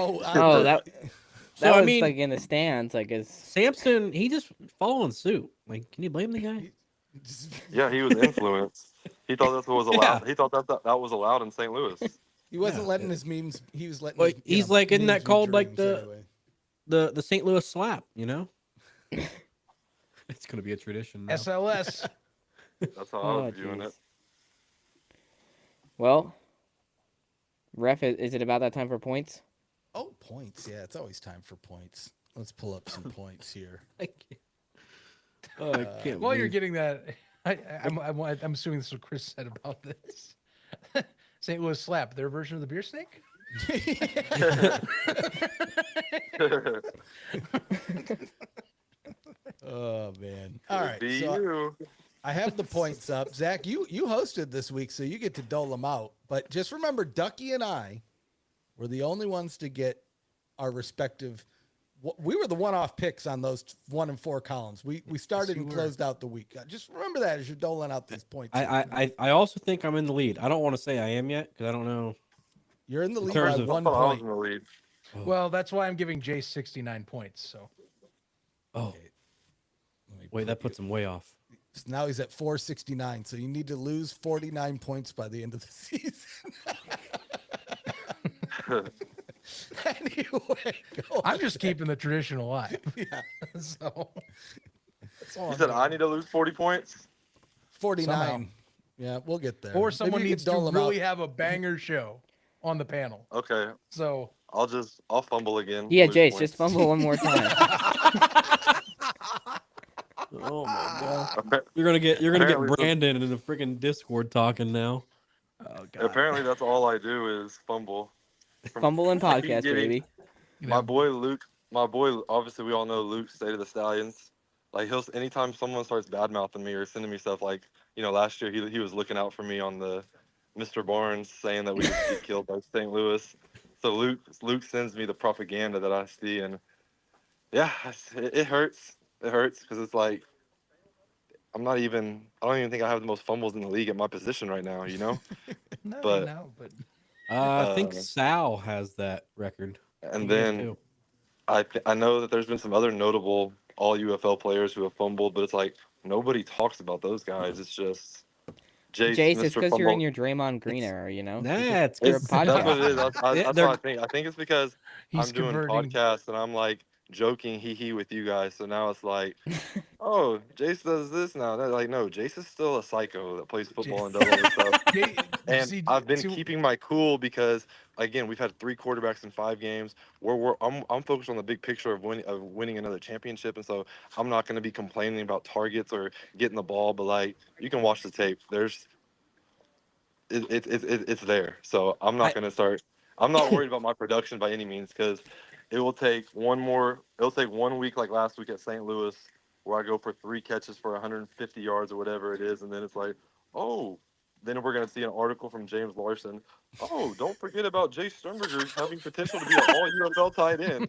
was like in the stands, like as Samson, he just following suit. Like, can you blame the guy? Yeah, he was influenced. He thought that's what was allowed. He thought that was allowed in St. Louis. He wasn't letting his memes. He was letting. Like he's like, isn't that called like anyway. the St. Louis slap? It's gonna be a tradition now. SLS. That's how I was viewing it. Well, ref, is it about that time for points? Oh, points. Yeah, it's always time for points. Let's pull up some points here. I can't While you're getting that, I'm assuming this is what Chris said about this. St. Louis slap, their version of the beer snake? Oh, man. All right. Be so you. I have the points up. Zach, you hosted this week, so you get to dole them out. But just remember, Ducky and I were the only ones to get our respective We were the one-off picks on those 1 and 4 columns. We started you and were. closed out the week. Just remember that as you're doling out these points. I also think I'm in the lead. I don't want to say I am yet because I don't know. You're in the lead terms by of- 1 I thought I was point. in the lead. Well, that's why I'm giving Jace 69 points. So Oh, wait, that puts him way off. So now he's at 469. So you need to lose 49 points by the end of the season. Anyway, go I'm just keeping the tradition alive. Yeah. So that's all You I'm said doing. I need to lose 40 points? 49. Somehow. Yeah, we'll get there. Or Maybe someone you needs could to dole them really out. have a banger show on the panel. Okay. So I'll fumble again. Yeah, lose Jace, points. just fumble one more time. Oh my god. Appa- You're gonna get Apparently so- Brandon in the freaking Discord talking now. oh god. Apparently, that's all I do is fumble. Fumble and I keep podcast, getting- baby. My boy Luke, obviously we all know Luke, State of the Stallions. Like anytime someone starts bad mouthing me or sending me stuff, like last year he was looking out for me on the Mr. Barnes saying that we just get killed by St. Louis. So Luke sends me the propaganda that I see, and yeah, it hurts. It hurts because it's like I don't even think I have the most fumbles in the league at my position right now. Not but- right now, but I think Sal has that record. And He does then too. I know that there's been some other notable all UFL players who have fumbled, but it's like nobody talks about those guys. It's just Jace, Jace, it's Mr. because you're in Fumble. your Draymond Green era, you know? Nah, it's You're a good. That's what it is. podcast. That's Yeah, what they're- I think. I think it's because he's I'm doing converting. podcasts and I'm like joking hee with you guys. So now it's like, oh, Jace does this now. They're like, no, Jace is still a psycho that plays football and does all this stuff. And I've been keeping my cool because again, we've had 3 quarterbacks in 5 games. I'm focused on the big picture of winning another championship, and so I'm not going to be complaining about targets or getting the ball. But like, you can watch the tape. It's there. So I'm not going to start. I'm not worried about my production by any means because it'll take one week like last week at St. Louis where I go for 3 catches for 150 yards or whatever it is, and then it's like, oh. Then we're going to see an article from James Larson. Oh, don't forget about Jace Sternberger having potential to be an all UFL tight end.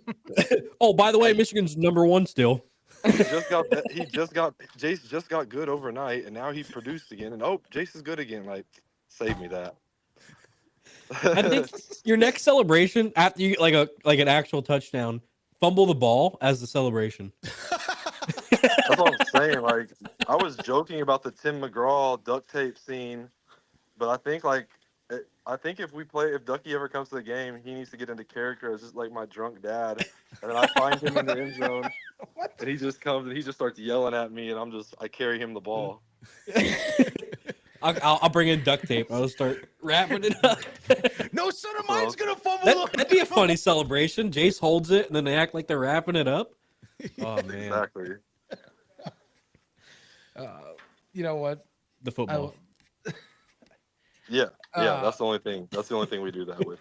Oh, by the way, Michigan's #1 still. Jace just got good overnight, and now he produced again. And Jace is good again. Like, save me that. I think your next celebration after you get like an actual touchdown, fumble the ball as the celebration. That's what I'm saying. Like, I was joking about the Tim McGraw duct tape scene, but I think if Ducky ever comes to the game, he needs to get into character as just like my drunk dad, and then I find him in the end zone, and he just comes and he just starts yelling at me, and I carry him the ball. I'll bring in duct tape. I'll start wrapping it up. no son of mine's gonna fumble. That'd be a funny celebration. Jace holds it, and then they act like they're wrapping it up. Oh man, Exactly. You know what? the football. Yeah, that's the only thing. That's the only thing we do that with.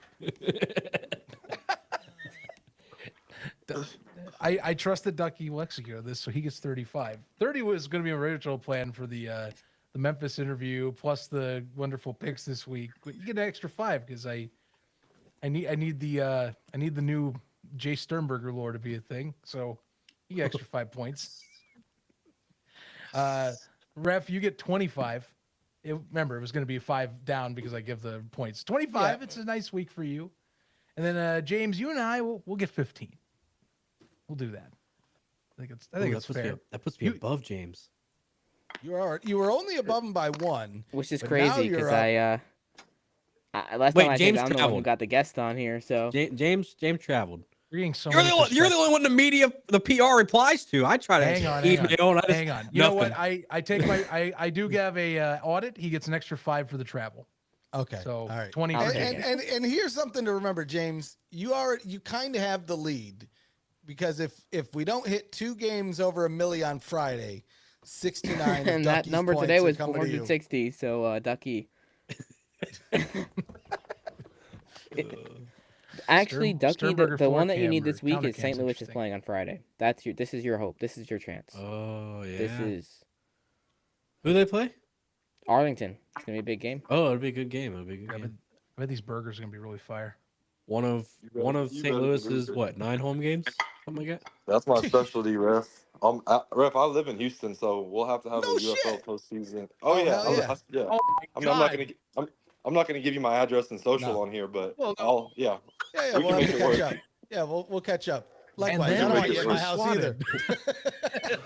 I trusted Ducky will execute this, so he gets 35. 30 was going to be a original plan for the Memphis interview plus the wonderful picks this week. But you get an extra 5 because I need the new Jace Sternberger lore to be a thing. So you get extra 5 points. Ref, you get 25. Remember, it was going to be 5 down because I give the points. 25. Yeah. It's a nice week for you. And then James, you and I we'll get 15. We'll do that. I think it's fair. That puts me above James. You were only above him by 1, which is crazy because last Wait, time I James think I'm the one who got the guest on here. So James traveled. You're the only one the media, the PR replies to. I try to hang on. You know what? I take my I do have a audit. He gets an extra 5 for the travel. Okay. So all right. 20. And here's something to remember, James. You kind of have the lead because if we don't hit 2 games over 1 million on Friday, 69. and that number today was 460. So Ducky. Actually, Ducky, the one that you need this week is St. Louis is playing on Friday. This is your hope. This is your chance. Oh yeah. This is. Who do they play? Arlington. It's gonna be a big game. Oh, it'll be a good game. I bet these burgers are gonna be really fire. One of You St. better Louis's believe it. 9 home games, something like that. That's my specialty, ref. Ref, I live in Houston, so we'll have to have No a UFL shit. postseason. Oh, Oh yeah, hell yeah. yeah. Oh I my mean, God. I'm not gonna give you my address and social No. on here, but Well, no. Yeah, we we'll can have make to it catch work. up. Yeah, we'll catch up. And Likewise, then I don't I want you get at my house either. swatted.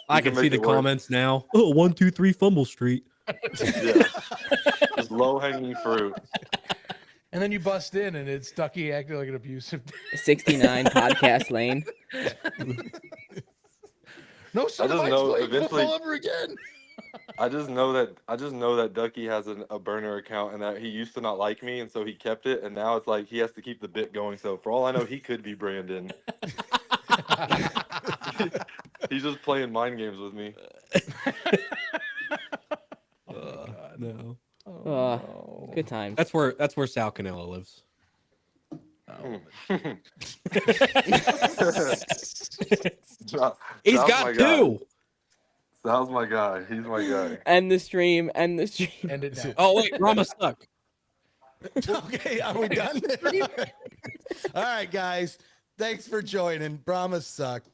I can can see make the it work. comments now. Oh, 123 Fumble Street. Yeah, just low hanging fruit. And then you bust in, and it's Ducky acting like an abusive. 69 podcast lane. No son of just mine's know playing eventually- football ever again. I just know that Ducky has a burner account and that he used to not like me, and so he kept it, and now it's like he has to keep the bit going. So for all I know, he could be Brandon. He's just playing mind games with me. No. Good times. That's where Sal Canelo lives. He's Sal's got my guy. 2. Sal's my guy. He's my guy. End the stream. End the stream. End it now. Oh wait, Rama stuck. Okay, are we done? All right, guys. Thanks for joining. Brahma sucked.